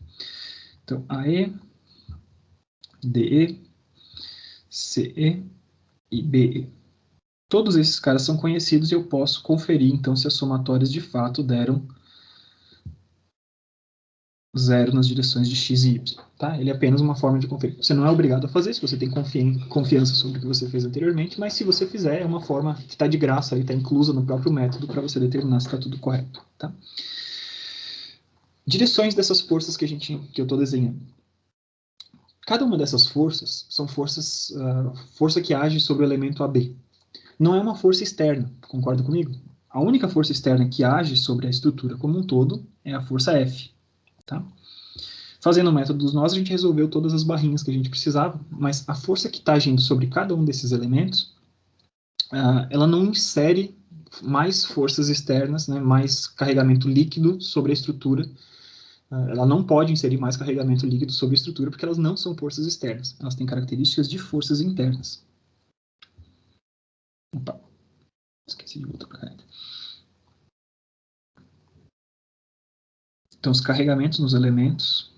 Então, AE, DE, CE e BE. Todos esses caras são conhecidos e eu posso conferir, então, se as somatórias de fato deram zero nas direções de x e y, tá? Ele é apenas uma forma de conferir. Você não é obrigado a fazer, se você tem confiança sobre o que você fez anteriormente, mas se você fizer, é uma forma que está de graça, está inclusa no próprio método para você determinar se está tudo correto, tá? Direções dessas forças que eu estou desenhando. Cada uma dessas forças são força que age sobre o elemento AB. Não é uma força externa, concorda comigo? A única força externa que age sobre a estrutura como um todo é a força F. Tá? Fazendo o método dos nós, a gente resolveu todas as barrinhas que a gente precisava, mas a força que está agindo sobre cada um desses elementos, ela não insere mais forças externas, né, mais carregamento líquido sobre a estrutura. Ela não pode inserir mais carregamento líquido sobre a estrutura, porque elas não são forças externas. Elas têm características de forças internas. Opa, esqueci de voltar para cá. Então, os carregamentos nos elementos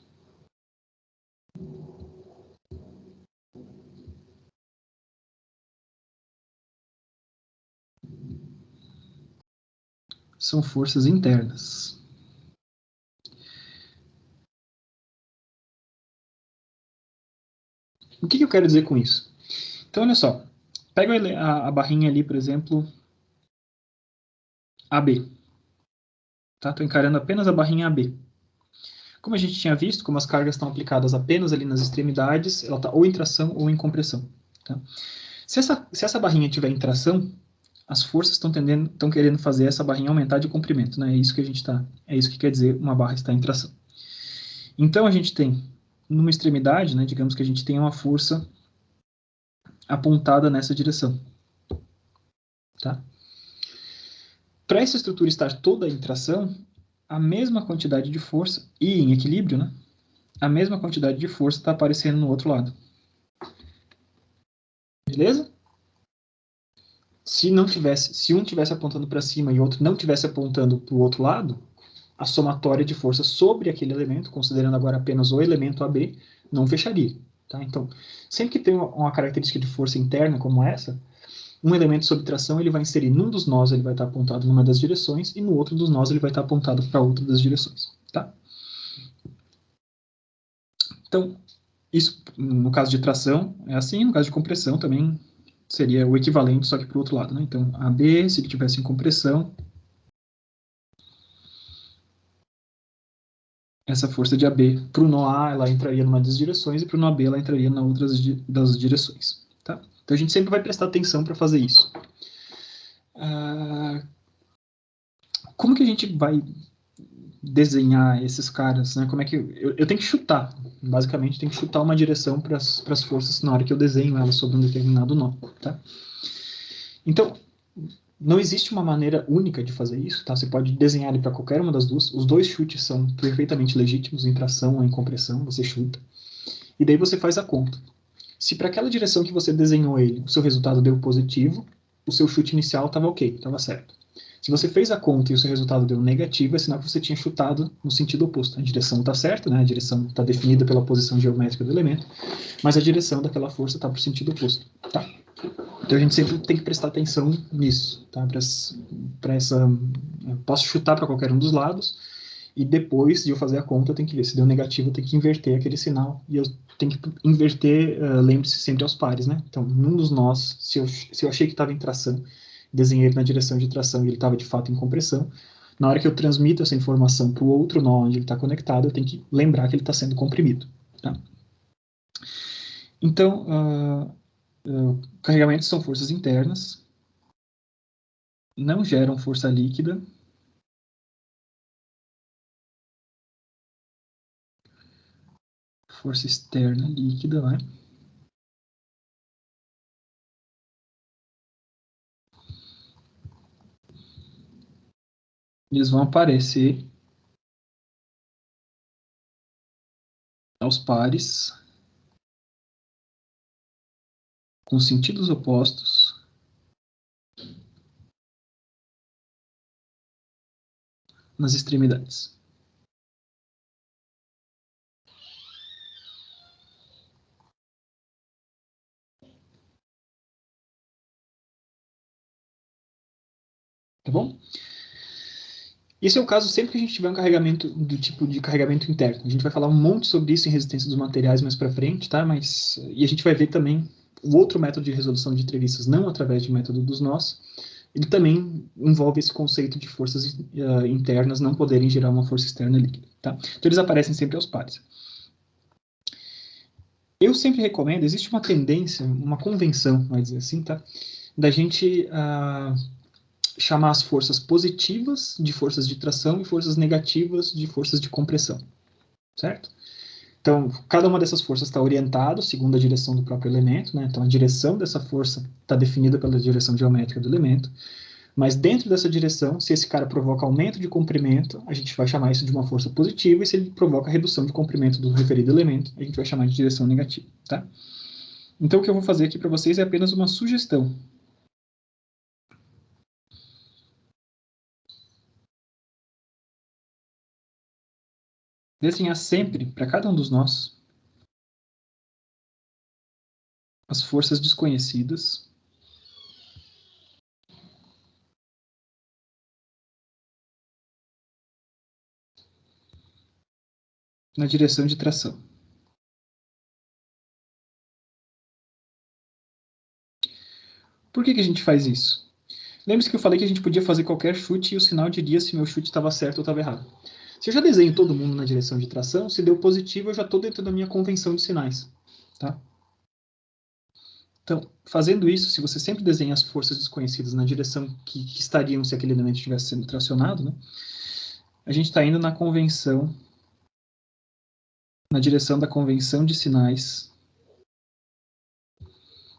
são forças internas. O que eu quero dizer com isso? Então, olha só. Pega a barrinha ali, por exemplo, AB. Tá? Estou encarando apenas a barrinha AB. Como a gente tinha visto, como as cargas estão aplicadas apenas ali nas extremidades, ela está ou em tração ou em compressão. Tá? Se essa barrinha tiver em tração, as forças estão querendo fazer essa barrinha aumentar de comprimento. Né? É isso que quer dizer uma barra estar em tração. Então, a gente tem, numa extremidade, né, digamos que a gente tem uma força apontada nessa direção. Tá? Para essa estrutura estar toda em tração, a mesma quantidade de força, e em equilíbrio, né? A mesma quantidade de força está aparecendo no outro lado. Beleza? Se um tivesse apontando para cima e o outro não tivesse apontando para o outro lado, a somatória de força sobre aquele elemento, considerando agora apenas o elemento AB, não fecharia. Tá? Então, sempre que tem uma característica de força interna como essa, um elemento sob tração ele vai inserir num dos nós, ele vai estar apontado numa das direções, e no outro dos nós ele vai estar apontado para outra das direções. Tá? Então, isso no caso de tração é assim, no caso de compressão também seria o equivalente, só que para o outro lado. Né? Então, AB, se ele tivesse em compressão, essa força de AB para o nó A, ela entraria numa das direções, e para o nó B, ela entraria na outra das direções. Tá? Então, a gente sempre vai prestar atenção para fazer isso. Como que a gente vai desenhar esses caras? Né? Como é que eu tenho que chutar, basicamente, tenho que chutar uma direção para as forças na hora que eu desenho elas sobre um determinado nó. Tá? Então, não existe uma maneira única de fazer isso, tá? Você pode desenhar ele para qualquer uma das duas. Os dois chutes são perfeitamente legítimos, em tração ou em compressão, você chuta. E daí você faz a conta. Se para aquela direção que você desenhou ele, o seu resultado deu positivo, o seu chute inicial estava ok, estava certo. Se você fez a conta e o seu resultado deu negativo, é sinal que você tinha chutado no sentido oposto. A direção está certa, né? A direção está definida pela posição geométrica do elemento, mas a direção daquela força está para o sentido oposto. Tá? Então a gente sempre tem que prestar atenção nisso, tá? Para essa, eu posso chutar para qualquer um dos lados e depois de eu fazer a conta eu tenho que ver se deu negativo, eu tenho que inverter aquele sinal e eu tenho que inverter, lembre-se sempre aos pares, né? Então num dos nós, se eu achei que estava em tração, desenhei ele na direção de tração e ele estava de fato em compressão. Na hora que eu transmito essa informação para o outro nó onde ele está conectado, eu tenho que lembrar que ele está sendo comprimido, tá? Então carregamentos são forças internas, não geram força líquida. Força externa líquida, né? Eles vão aparecer aos pares com sentidos opostos nas extremidades. Tá bom? Esse é o caso sempre que a gente tiver um carregamento do tipo de carregamento interno. A gente vai falar um monte sobre isso em resistência dos materiais mais para frente, tá? E a gente vai ver também o outro método de resolução de entrevistas, não através do método dos nós. Ele também envolve esse conceito de forças internas não poderem gerar uma força externa líquida, tá? Então eles aparecem sempre aos pares. Eu sempre recomendo, existe uma tendência, uma convenção, vai dizer assim, tá? Da gente chamar as forças positivas de forças de tração e forças negativas de forças de compressão, certo? Então, cada uma dessas forças está orientada segundo a direção do próprio elemento, né? Então, a direção dessa força está definida pela direção geométrica do elemento, mas dentro dessa direção, se esse cara provoca aumento de comprimento, a gente vai chamar isso de uma força positiva, e se ele provoca redução de comprimento do referido elemento, a gente vai chamar de direção negativa, tá? Então, o que eu vou fazer aqui para vocês é apenas uma sugestão. Desenhar sempre, para cada um dos nós, as forças desconhecidas na direção de tração. Por que a gente faz isso? Lembre-se que eu falei que a gente podia fazer qualquer chute e o sinal diria se meu chute estava certo ou estava errado. Se eu já desenho todo mundo na direção de tração, se deu positivo, eu já estou dentro da minha convenção de sinais. Tá? Então, fazendo isso, se você sempre desenha as forças desconhecidas na direção que estariam se aquele elemento estivesse sendo tracionado, né, a gente está indo na convenção, na direção da convenção de sinais,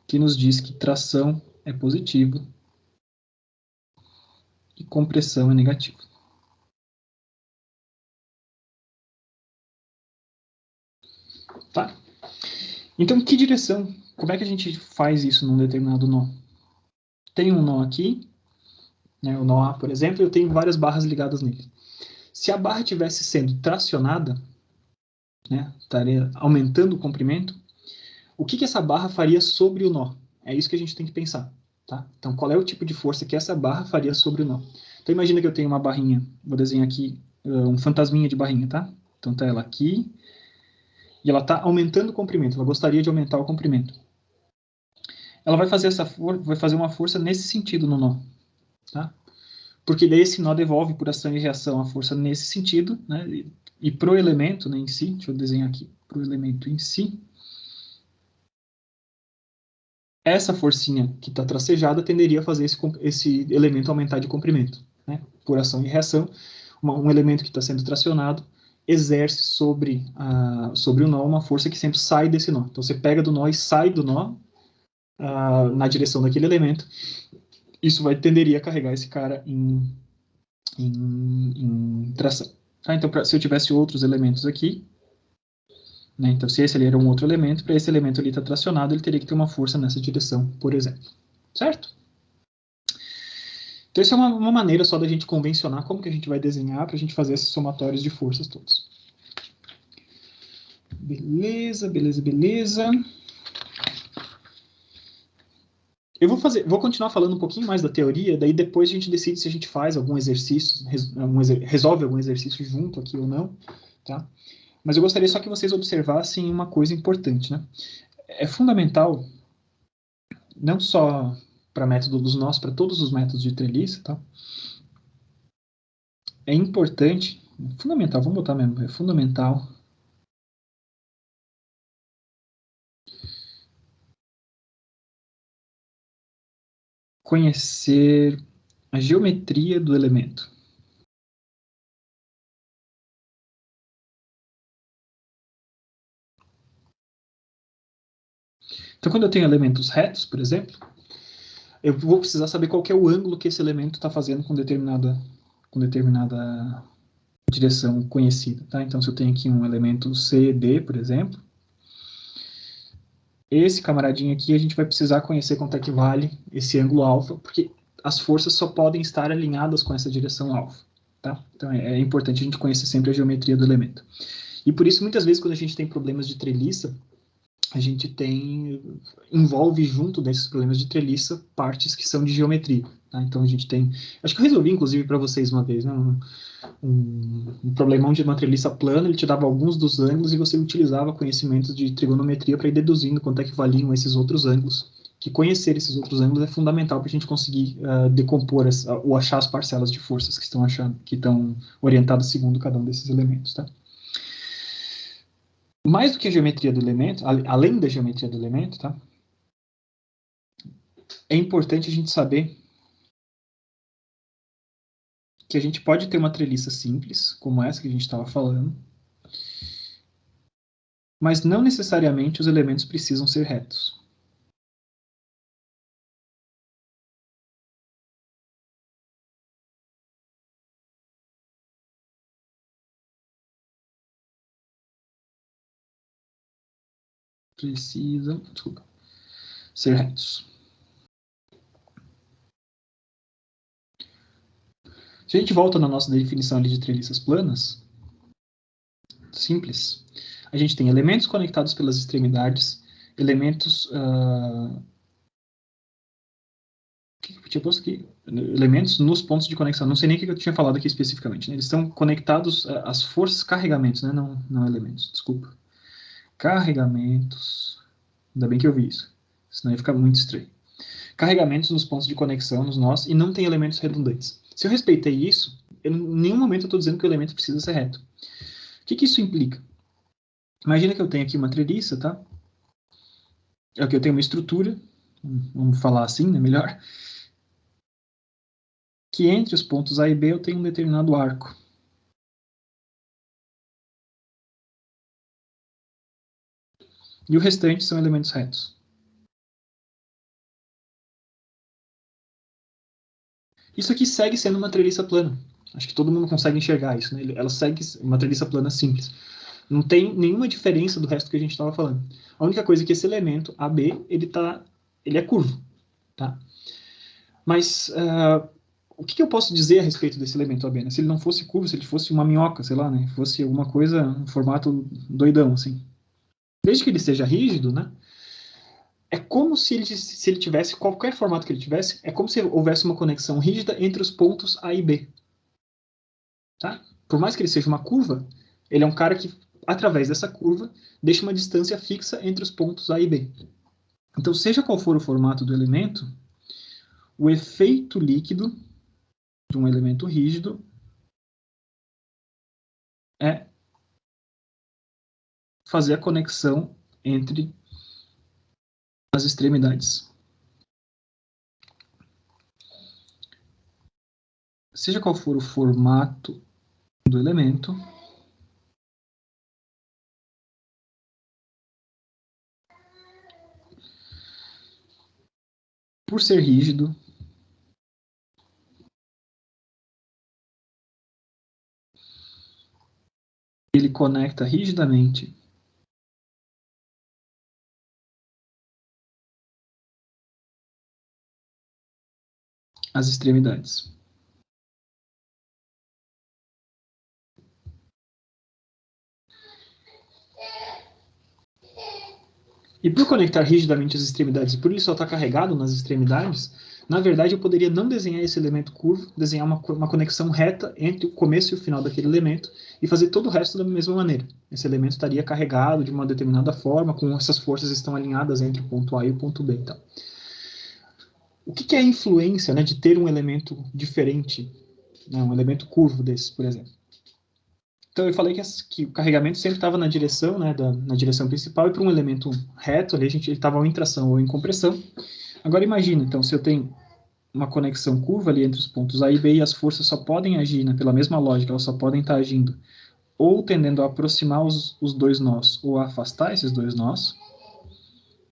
que nos diz que tração é positivo e compressão é negativo. Tá? Então, que direção? Como é que a gente faz isso num determinado nó? Tem um nó aqui, né, o nó A, por exemplo, e eu tenho várias barras ligadas nele. Se a barra estivesse sendo tracionada, né, estaria aumentando o comprimento, o que essa barra faria sobre o nó? É isso que a gente tem que pensar. Tá? Então, qual é o tipo de força que essa barra faria sobre o nó? Então, imagina que eu tenho uma barrinha, vou desenhar aqui um fantasminha de barrinha, tá? Então, tá ela aqui, e ela está aumentando o comprimento, ela gostaria de aumentar o comprimento. Ela vai fazer vai fazer uma força nesse sentido no nó, tá? Porque daí esse nó devolve por ação e reação a força nesse sentido, né? E pro elemento, né, em si, deixa eu desenhar aqui, pro elemento em si, essa forcinha que está tracejada tenderia a fazer esse elemento aumentar de comprimento, né? Por ação e reação, um elemento que está sendo tracionado exerce sobre o nó uma força que sempre sai desse nó. Então você pega do nó e sai do nó na direção daquele elemento. Isso tenderia a carregar esse cara em tração. Tá? Então, se eu tivesse outros elementos aqui, né, então se esse ali era um outro elemento, para esse elemento ali estar tracionado, ele teria que ter uma força nessa direção, por exemplo. Certo? Então, isso é uma maneira só da gente convencionar como que a gente vai desenhar para a gente fazer esses somatórios de forças todos. Beleza, beleza, beleza. Eu vou continuar falando um pouquinho mais da teoria, daí depois a gente decide se a gente faz algum exercício, resolve algum exercício junto aqui ou não, tá? Mas eu gostaria só que vocês observassem uma coisa importante, né? É fundamental, não só para método dos nós, para todos os métodos de treliça, tá? É importante, fundamental, vamos botar mesmo, é fundamental conhecer a geometria do elemento. Então, quando eu tenho elementos retos, por exemplo, eu vou precisar saber qual que é o ângulo que esse elemento está fazendo com determinada direção conhecida. Tá? Então, se eu tenho aqui um elemento CD, por exemplo, esse camaradinho aqui a gente vai precisar conhecer quanto é que vale esse ângulo alfa, porque as forças só podem estar alinhadas com essa direção alfa. Tá? Então, é importante a gente conhecer sempre a geometria do elemento. E por isso, muitas vezes, quando a gente tem problemas de treliça, a gente envolve junto desses problemas de treliça partes que são de geometria. Tá? Então a gente tem, acho que eu resolvi inclusive para vocês uma vez, né? um problemão de uma treliça plana, ele te dava alguns dos ângulos e você utilizava conhecimentos de trigonometria para ir deduzindo quanto é que valiam esses outros ângulos. Que conhecer esses outros ângulos é fundamental para a gente conseguir decompor ou achar as parcelas de forças que estão orientadas segundo cada um desses elementos. Tá? Mais do que a geometria do elemento, além da geometria do elemento, tá? É importante a gente saber que a gente pode ter uma treliça simples, como essa que a gente estava falando, mas não necessariamente os elementos precisam ser retos. Precisam, desculpa, ser retos. Se a gente volta na nossa definição ali de treliças planas, simples, a gente tem elementos conectados pelas extremidades, elementos... tinha posto aqui, elementos nos pontos de conexão. Não sei nem o que eu tinha falado aqui especificamente. Né? Eles estão conectados às forças, carregamentos, né? Não elementos, desculpa. Carregamentos. Ainda bem que eu vi isso. Senão ia ficar muito estranho. Carregamentos nos pontos de conexão, nos nós, e não tem elementos redundantes. Se eu respeitei isso, em nenhum momento eu estou dizendo que o elemento precisa ser reto. O que isso implica? Imagina que eu tenho aqui uma treliça, tá? Aqui eu tenho uma estrutura, vamos falar assim, né? Melhor. Que entre os pontos A e B eu tenho um determinado arco. E o restante são elementos retos. Isso aqui segue sendo uma treliça plana. Acho que todo mundo consegue enxergar isso. Né? Ela segue uma treliça plana simples. Não tem nenhuma diferença do resto que a gente estava falando. A única coisa é que esse elemento, AB, ele é curvo. Tá? Mas o que eu posso dizer a respeito desse elemento AB, né? Se ele não fosse curvo, se ele fosse uma minhoca, sei lá, né? Fosse alguma coisa, um formato doidão, assim. Desde que ele seja rígido, né? É como se ele tivesse, qualquer formato que ele tivesse, é como se houvesse uma conexão rígida entre os pontos A e B. Tá? Por mais que ele seja uma curva, ele é um cara que, através dessa curva, deixa uma distância fixa entre os pontos A e B. Então, seja qual for o formato do elemento, o efeito líquido de um elemento rígido é fazer a conexão entre as extremidades. Seja qual for o formato do elemento, por ser rígido, ele conecta rigidamente as extremidades. E por conectar rigidamente as extremidades, e por ele só estar carregado nas extremidades, na verdade eu poderia não desenhar esse elemento curvo, desenhar uma conexão reta entre o começo e o final daquele elemento e fazer todo o resto da mesma maneira. Esse elemento estaria carregado de uma determinada forma, com essas forças estão alinhadas entre o ponto A e o ponto B. Então, o que é a influência, né, de ter um elemento diferente, né, um elemento curvo desse, por exemplo? Então eu falei que o carregamento sempre estava na direção, né, na direção principal, e para um elemento reto ali ele estava ou em tração ou em compressão. Agora imagina, então, se eu tenho uma conexão curva ali entre os pontos A e B e as forças só podem agir, né, pela mesma lógica, elas só podem estar agindo ou tendendo a aproximar os dois nós ou a afastar esses dois nós.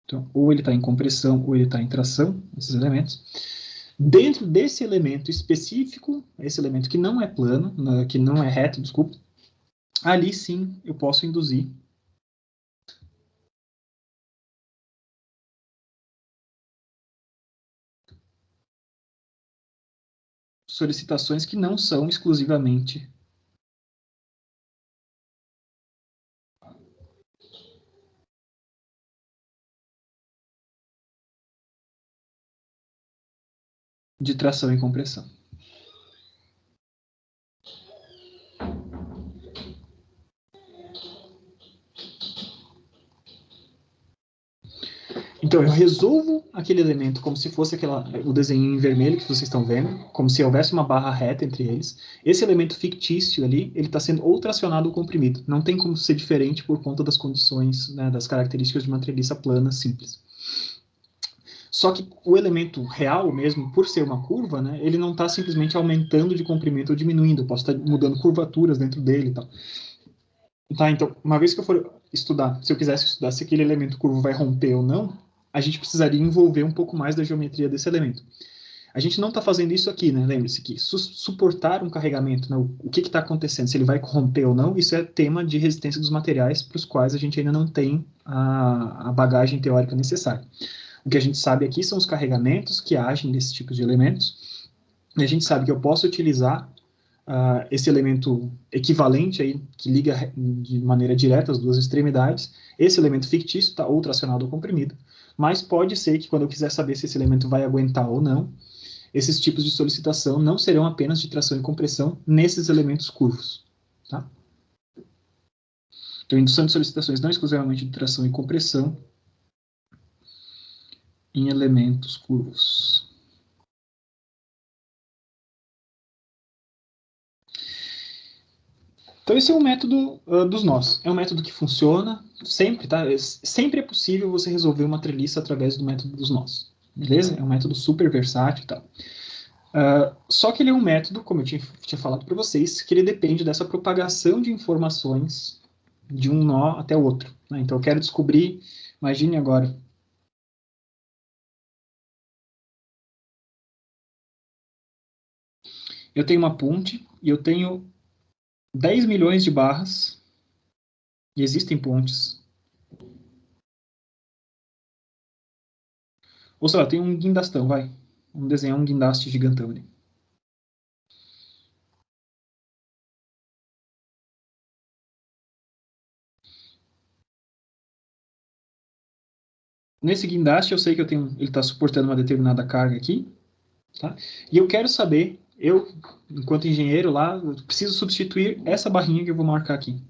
Então, ou ele está em compressão ou ele está em tração, esses elementos. Dentro desse elemento específico, esse elemento que não é plano, né, que não é reto, desculpa, ali sim eu posso induzir solicitações que não são exclusivamente de tração e compressão. Então, eu resolvo aquele elemento como se fosse o desenho em vermelho que vocês estão vendo, como se houvesse uma barra reta entre eles. Esse elemento fictício ali, ele está sendo ou tracionado ou comprimido. Não tem como ser diferente por conta das condições, né, das características de uma treliça plana simples. Só que o elemento real mesmo, por ser uma curva, né, ele não está simplesmente aumentando de comprimento ou diminuindo. Eu posso estar mudando curvaturas dentro dele e tal. Tá, então, uma vez que eu for estudar, se eu quisesse estudar se aquele elemento curvo vai romper ou não, a gente precisaria envolver um pouco mais da geometria desse elemento. A gente não está fazendo isso aqui, né? Lembre-se que suportar um carregamento, né? O que está acontecendo, se ele vai romper ou não, isso é tema de resistência dos materiais para os quais a gente ainda não tem a bagagem teórica necessária. O que a gente sabe aqui são os carregamentos que agem nesse tipo de elementos, e a gente sabe que eu posso utilizar esse elemento equivalente aí, que liga de maneira direta as duas extremidades, esse elemento fictício está ou tracionado ou comprimido, mas pode ser que quando eu quiser saber se esse elemento vai aguentar ou não, esses tipos de solicitação não serão apenas de tração e compressão nesses elementos curvos. Tá? Então, indução de solicitações não exclusivamente de tração e compressão em elementos curvos. Então, esse é um método dos nós. É um método que funciona sempre, tá? Sempre é possível você resolver uma treliça através do método dos nós. Beleza? É um método super versátil e tal. Só que ele é um método, como eu tinha falado para vocês, que ele depende dessa propagação de informações de um nó até o outro. Né? Então, eu quero descobrir, imagine agora, eu tenho uma ponte e eu tenho 10 milhões de barras, e existem pontes. Ou sei lá, tem um guindastão, vai. Vamos desenhar um guindaste gigantão ali. Nesse guindaste, eu sei que ele está suportando uma determinada carga aqui, tá? E eu quero saber, enquanto engenheiro lá, eu preciso substituir essa barrinha que eu vou marcar aqui.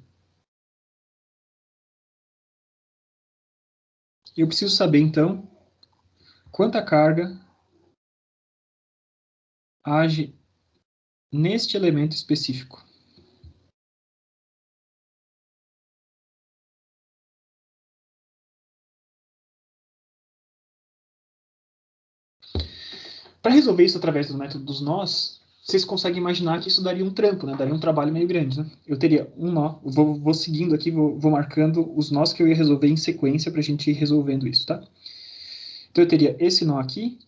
Eu preciso saber, então, quanta carga age neste elemento específico. Para resolver isso através do método dos nós, vocês conseguem imaginar que isso daria um trampo, né? Daria um trabalho meio grande, né? Eu teria um nó, vou seguindo aqui, vou marcando os nós que eu ia resolver em sequência para a gente ir resolvendo isso, tá? Então eu teria esse nó aqui,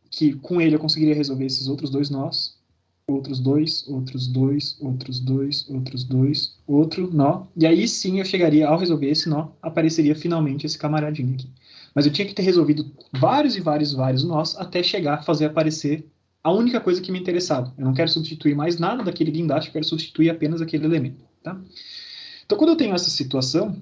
que com ele eu conseguiria resolver esses outros dois nós, outros dois, outros dois, outros dois, outros dois, outro nó, e aí sim eu chegaria, ao resolver esse nó, apareceria finalmente esse camaradinho aqui. Mas eu tinha que ter resolvido vários e vários, vários nós até chegar a fazer aparecer a única coisa que me interessava. Eu não quero substituir mais nada daquele guindaste, eu quero substituir apenas aquele elemento, tá? Então, quando eu tenho essa situação,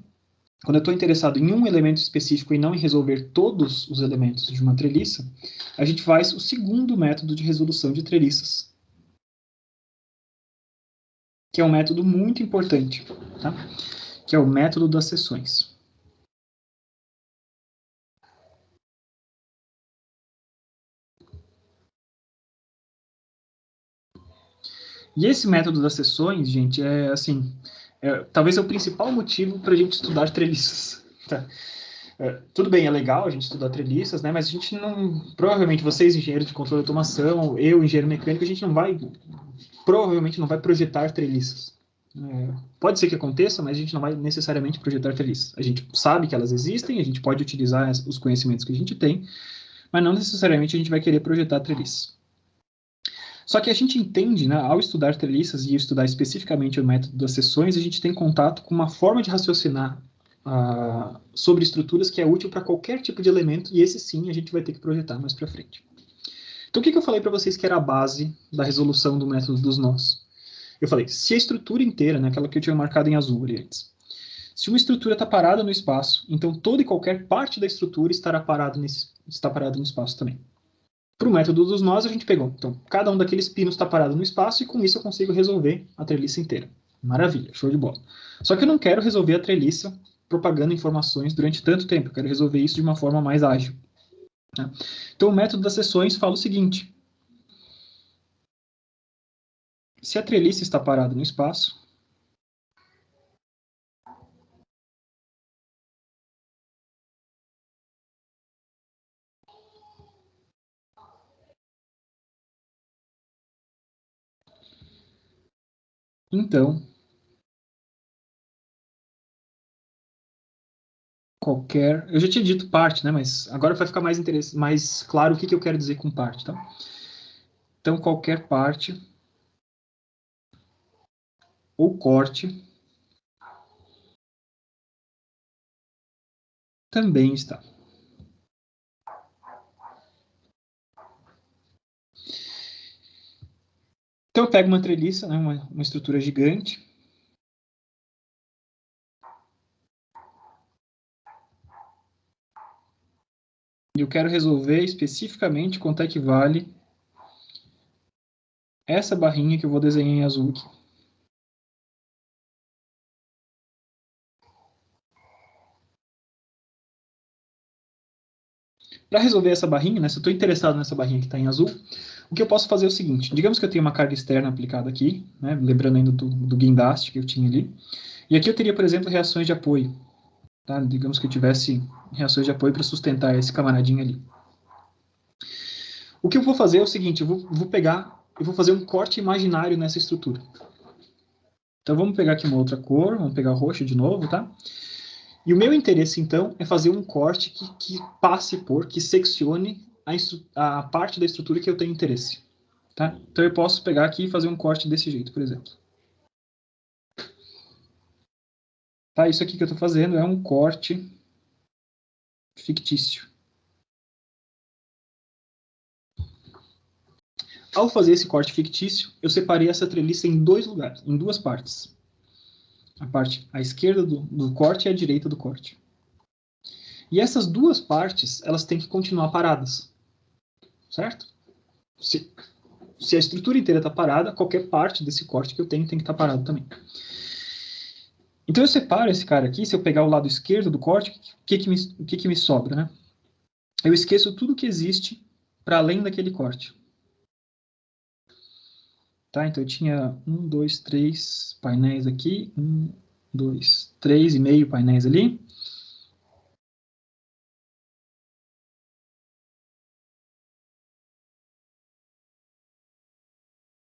quando eu estou interessado em um elemento específico e não em resolver todos os elementos de uma treliça, a gente faz o segundo método de resolução de treliças, que é um método muito importante, tá? Que é o método das seções. E esse método das seções, gente, talvez é o principal motivo para a gente estudar treliças. Tá? Tudo bem, é legal a gente estudar treliças, né? Mas a gente não, provavelmente vocês, engenheiros de controle de automação, eu, engenheiro mecânico, a gente provavelmente não vai projetar treliças. Pode ser que aconteça, mas a gente não vai necessariamente projetar treliças. A gente sabe que elas existem, a gente pode utilizar os conhecimentos que a gente tem, mas não necessariamente a gente vai querer projetar treliças. Só que a gente entende, né, ao estudar treliças e estudar especificamente o método das seções, a gente tem contato com uma forma de raciocinar sobre estruturas que é útil para qualquer tipo de elemento, e esse sim a gente vai ter que projetar mais para frente. Então, o que eu falei para vocês que era a base da resolução do método dos nós? Eu falei, se a estrutura inteira, né, aquela que eu tinha marcado em azul ali antes, se uma estrutura está parada no espaço, então toda e qualquer parte da estrutura está parada no espaço também. Para o método dos nós, a gente pegou. Então, cada um daqueles pinos está parado no espaço e com isso eu consigo resolver a treliça inteira. Maravilha, show de bola. Só que eu não quero resolver a treliça propagando informações durante tanto tempo. Eu quero resolver isso de uma forma mais ágil. Né? Então, o método das seções fala o seguinte. Se a treliça está parada no espaço, então, qualquer... Eu já tinha dito parte, né? Mas agora vai ficar mais claro o que eu quero dizer com parte, tá? Então, qualquer parte ou corte também está. Então, eu pego uma treliça, né? Uma estrutura gigante, e eu quero resolver especificamente quanto é que vale essa barrinha que eu vou desenhar em azul aqui. Para resolver essa barrinha, né, se eu estou interessado nessa barrinha que está em azul, o que eu posso fazer é o seguinte, digamos que eu tenho uma carga externa aplicada aqui, né, lembrando ainda do guindaste que eu tinha ali, e aqui eu teria, por exemplo, reações de apoio. Tá? Digamos que eu tivesse reações de apoio para sustentar esse camaradinho ali. O que eu vou fazer é o seguinte, eu vou fazer um corte imaginário nessa estrutura. Então vamos pegar aqui uma outra cor, vamos pegar roxo de novo, tá? E o meu interesse, então, é fazer um corte que passe por, que seccione a parte da estrutura que eu tenho interesse. Tá? Então eu posso pegar aqui e fazer um corte desse jeito, por exemplo. Tá? Isso aqui que eu estou fazendo é um corte fictício. Ao fazer esse corte fictício, eu separei essa treliça em dois lugares, em duas partes. A parte à esquerda do corte e à direita do corte. E essas duas partes, elas têm que continuar paradas, certo? Se a estrutura inteira está parada, qualquer parte desse corte que eu tenho tem que estar parado também. Então eu separo esse cara aqui, se eu pegar o lado esquerdo do corte, o que me sobra, né? Eu esqueço tudo que existe para além daquele corte. Tá? Então eu tinha 1, 2, 3 painéis aqui, 1, 2, 3,5 painéis ali.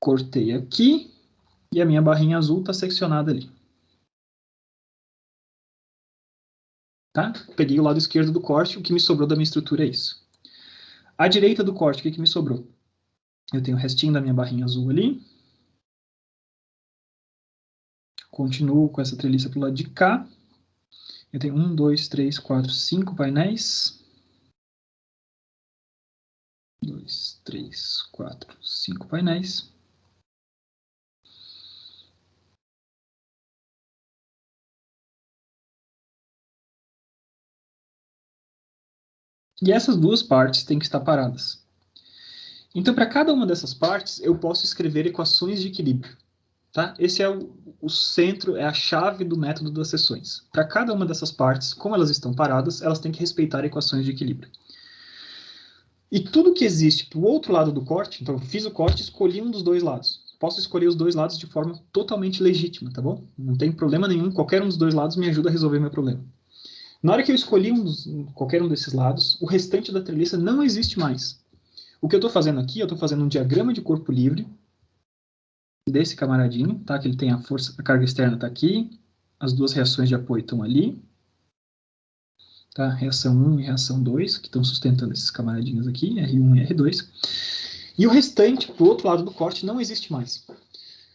Cortei aqui e a minha barrinha azul está seccionada ali. Tá? Peguei o lado esquerdo do corte, o que me sobrou da minha estrutura é isso. À direita do corte, o que me sobrou? Eu tenho o restinho da minha barrinha azul ali. Continuo com essa treliça para o lado de cá. Eu tenho 1, 2, 3, 4, 5 painéis. 2, 3, 4, 5 painéis. E essas duas partes têm que estar paradas. Então, para cada uma dessas partes, eu posso escrever equações de equilíbrio. Tá? Esse é o centro, é a chave do método das seções. Para cada uma dessas partes, como elas estão paradas, elas têm que respeitar equações de equilíbrio. E tudo que existe para o outro lado do corte, então eu fiz o corte e escolhi um dos dois lados. Posso escolher os dois lados de forma totalmente legítima, tá bom? Não tem problema nenhum, qualquer um dos dois lados me ajuda a resolver meu problema. Na hora que eu escolhi qualquer um desses lados, o restante da treliça não existe mais. O que eu estou fazendo aqui, eu estou fazendo um diagrama de corpo livre desse camaradinho, tá? Que ele tem a força, a carga externa está aqui, as duas reações de apoio estão ali, tá? Reação 1 e reação 2, que estão sustentando esses camaradinhos aqui, R1 e R2. E o restante, pro outro lado do corte, não existe mais.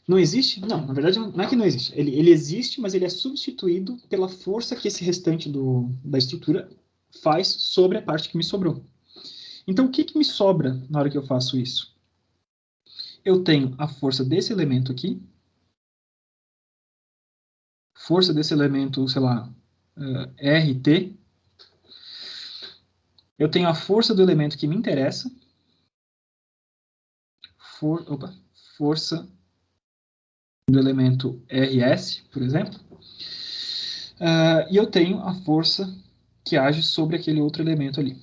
Não existe? Não, na verdade não é que não existe. Ele existe, mas ele é substituído pela força que esse restante da estrutura faz sobre a parte que me sobrou. Então, o que me sobra na hora que eu faço isso? Eu tenho a força desse elemento aqui, força desse elemento, sei lá, RT. Eu tenho a força do elemento que me interessa, força do elemento RS, por exemplo. E eu tenho a força que age sobre aquele outro elemento ali.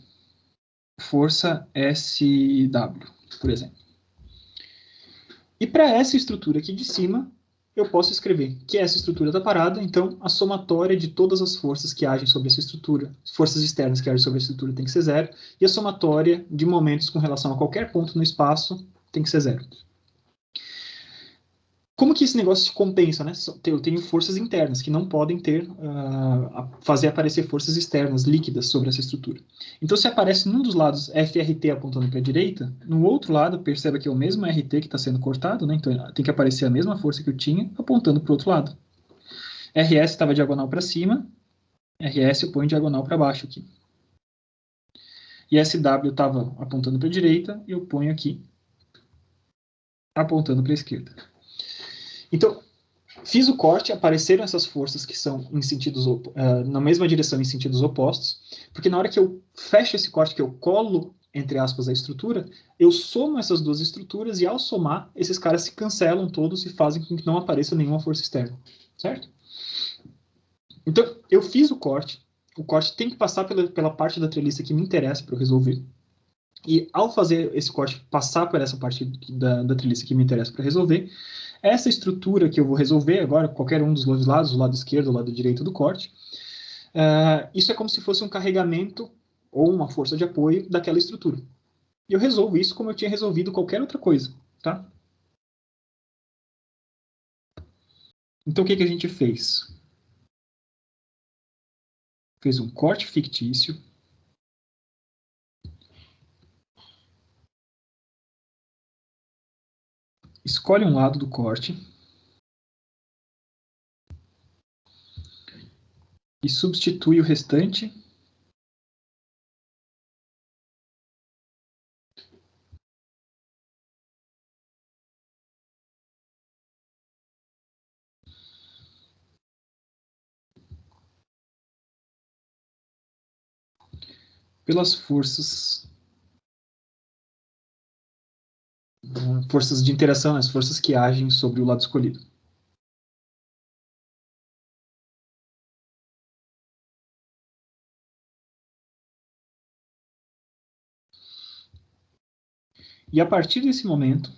Força SW, por exemplo. E para essa estrutura aqui de cima, eu posso escrever que essa estrutura está parada, então a somatória de todas as forças que agem sobre essa estrutura, forças externas que agem sobre a estrutura tem que ser zero, e a somatória de momentos com relação a qualquer ponto no espaço tem que ser zero. Como que esse negócio se compensa, né? Eu tenho forças internas que não podem fazer aparecer forças externas líquidas sobre essa estrutura. Então, se aparece num dos lados FRT apontando para a direita, no outro lado, perceba que é o mesmo RT que está sendo cortado, né? Então tem que aparecer a mesma força que eu tinha apontando para o outro lado. RS estava diagonal para cima, RS eu ponho diagonal para baixo aqui. E SW estava apontando para a direita, eu ponho aqui apontando para a esquerda. Então, fiz o corte, apareceram essas forças que são em sentidos na mesma direção em sentidos opostos, porque na hora que eu fecho esse corte, que eu colo, entre aspas, a estrutura, eu somo essas duas estruturas e ao somar, esses caras se cancelam todos e fazem com que não apareça nenhuma força externa, certo? Então, eu fiz o corte tem que passar pela parte da treliça que me interessa para eu resolver. E ao fazer esse corte passar por essa parte da treliça que me interessa para resolver, essa estrutura que eu vou resolver agora, qualquer um dos dois lados, o lado esquerdo ou o lado direito do corte, isso é como se fosse um carregamento ou uma força de apoio daquela estrutura. E eu resolvo isso como eu tinha resolvido qualquer outra coisa, tá? Então, o que a gente fez? Fez um corte fictício. Escolhe um lado do corte. E substitui o restante pelas forças de interação, as forças que agem sobre o lado escolhido. E a partir desse momento,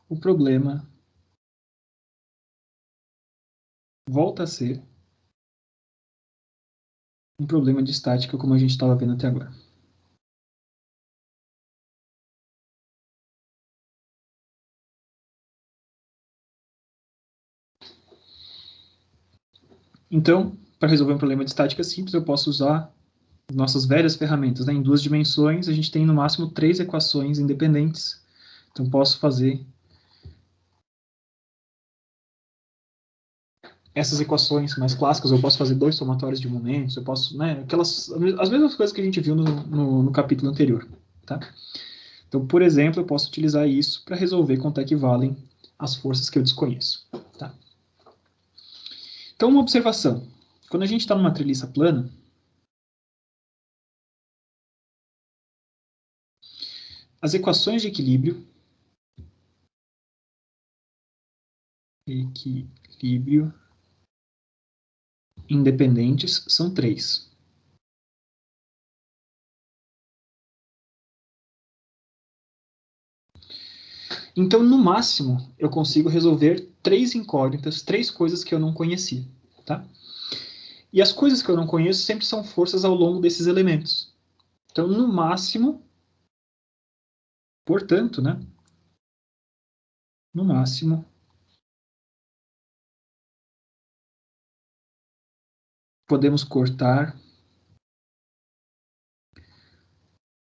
o problema volta a ser um problema de estática, como a gente estava vendo até agora. Então, para resolver um problema de estática simples, eu posso usar nossas velhas ferramentas. Né? Em 2 dimensões, a gente tem no máximo 3 equações independentes. Então, posso fazer essas equações mais clássicas, eu posso fazer 2 somatórios de momentos, eu posso, né, as mesmas coisas que a gente viu no capítulo anterior. Tá? Então, por exemplo, eu posso utilizar isso para resolver quanto é que valem as forças que eu desconheço. Tá? Então, uma observação. Quando a gente está numa treliça plana, as equações de equilíbrio independentes são 3. Então, no máximo, eu consigo resolver 3 incógnitas, 3 coisas que eu não conhecia. Tá? E as coisas que eu não conheço sempre são forças ao longo desses elementos. Então, no máximo, portanto, né? No máximo, podemos cortar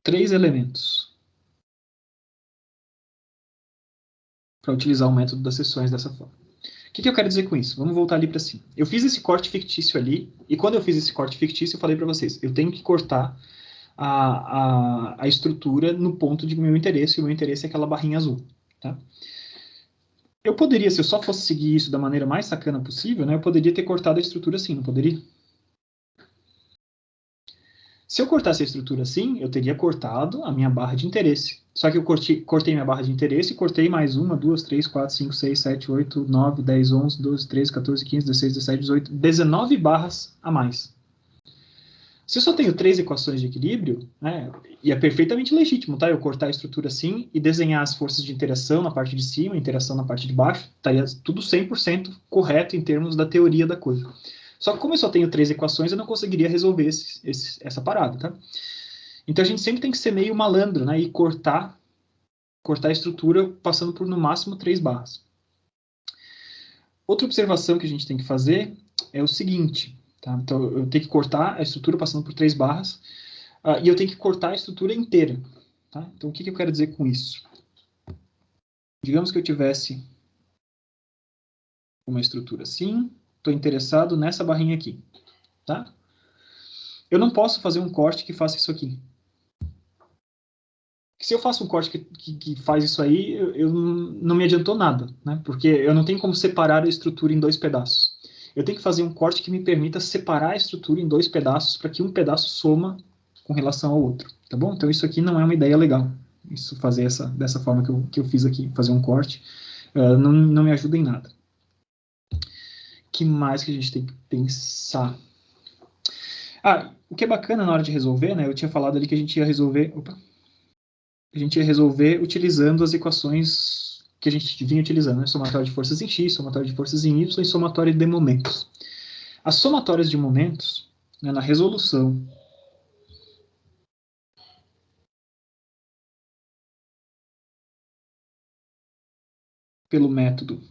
3 elementos para utilizar o método das seções dessa forma. O que eu quero dizer com isso? Vamos voltar ali para cima. Eu fiz esse corte fictício ali, e quando eu fiz esse corte fictício, eu falei para vocês, eu tenho que cortar a estrutura no ponto de meu interesse, e o meu interesse é aquela barrinha azul. Tá? Eu poderia, se eu só fosse seguir isso da maneira mais sacana possível, né, eu poderia ter cortado a estrutura assim, não poderia? Se eu cortasse a estrutura assim, eu teria cortado a minha barra de interesse. Só que eu cortei minha barra de interesse e cortei mais 1, 2, 3, 4, 5, 6, 7, 8, 9, 10, 11, 12, 13, 14, 15, 16, 17, 18, 19 barras a mais. Se eu só tenho 3 equações de equilíbrio, né, e é perfeitamente legítimo, tá? Eu cortar a estrutura assim e desenhar as forças de interação na parte de cima, interação na parte de baixo, estaria tudo 100% correto em termos da teoria da coisa. Só que como eu só tenho 3 equações, eu não conseguiria resolver essa parada, tá? Então a gente sempre tem que ser meio malandro, né? E cortar a estrutura passando por no máximo 3 barras. Outra observação que a gente tem que fazer é o seguinte, tá? Então eu tenho que cortar a estrutura passando por 3 barras, e eu tenho que cortar a estrutura inteira, tá? Então o que eu quero dizer com isso? Digamos que eu tivesse uma estrutura assim, estou interessado nessa barrinha aqui, tá? Eu não posso fazer um corte que faça isso aqui. Se eu faço um corte que faz isso aí, eu não me adiantou nada, né? Porque eu não tenho como separar a estrutura em 2 pedaços. Eu tenho que fazer um corte que me permita separar a estrutura em 2 pedaços para que um pedaço soma com relação ao outro, tá bom? Então isso aqui não é uma ideia legal. Isso fazer dessa forma que eu fiz aqui, fazer um corte, não me ajuda em nada. O que mais que a gente tem que pensar? O que é bacana na hora de resolver, né? Eu tinha falado ali que a gente ia resolver... Opa! A gente ia resolver utilizando as equações que a gente vinha utilizando, né? Somatório de forças em x, somatório de forças em y e somatório de momentos. As somatórias de momentos, né, na resolução pelo método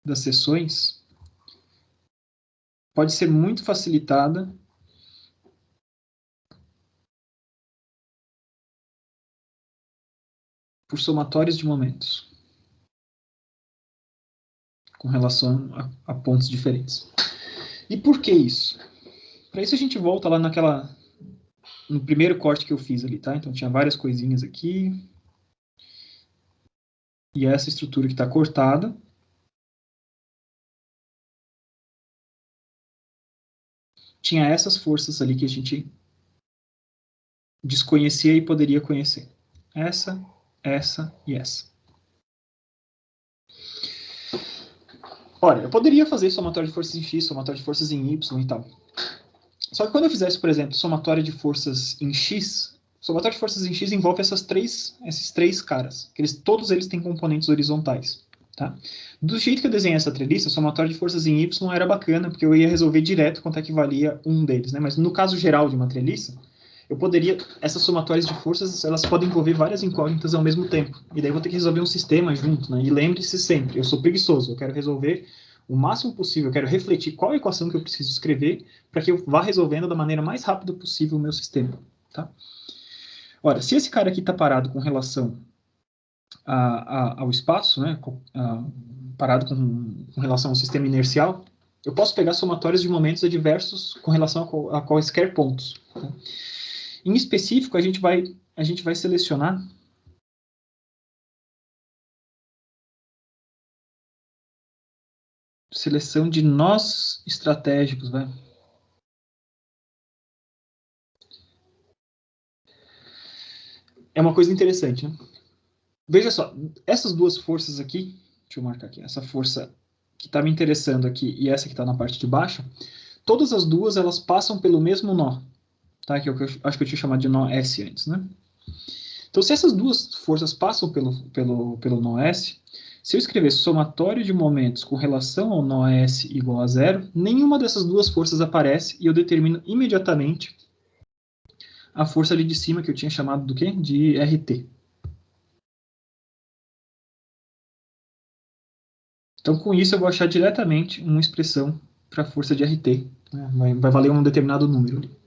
das seções, pode ser muito facilitada por somatórios de momentos, com relação a pontos diferentes. E por que isso? Para isso a gente volta lá no primeiro corte que eu fiz ali, tá? Então tinha várias coisinhas aqui. E essa estrutura que está cortada. Tinha essas forças ali que a gente desconhecia e poderia conhecer. Essa, essa e essa. Olha, eu poderia fazer somatório de forças em X, somatório de forças em Y e tal. Só que quando eu fizesse, por exemplo, somatório de forças em X, somatório de forças em X envolve esses três caras, que todos eles têm componentes horizontais. Tá? Do jeito que eu desenhei essa treliça, somatório de forças em Y era bacana, porque eu ia resolver direto quanto é que valia um deles. Né? Mas no caso geral de uma treliça, eu poderia, essas somatórias de forças, elas podem envolver várias incógnitas ao mesmo tempo. E daí eu vou ter que resolver um sistema junto. Né? E lembre-se sempre, eu sou preguiçoso, eu quero resolver o máximo possível, eu quero refletir qual equação que eu preciso escrever para que eu vá resolvendo da maneira mais rápida possível o meu sistema. Tá? Ora, se esse cara aqui está parado com relação ao espaço, né, parado com relação ao sistema inercial, eu posso pegar somatórios de momentos adversos com relação a quaisquer pontos. Tá? Em específico, a gente vai selecionar seleção de nós estratégicos, vai. É uma coisa interessante, né? Veja só, essas duas forças aqui, deixa eu marcar aqui, essa força que está me interessando aqui e essa que está na parte de baixo, todas as duas elas passam pelo mesmo nó, tá? Que é o que eu acho que eu tinha chamado de nó S antes, né? Então, se essas duas forças passam pelo nó S, se eu escrever somatório de momentos com relação ao nó S igual a zero, nenhuma dessas duas forças aparece e eu determino imediatamente a força ali de cima, que eu tinha chamado do quê? De RT. Então, com isso, eu vou achar diretamente uma expressão para a força de RT. Né? Vai valer um determinado número ali.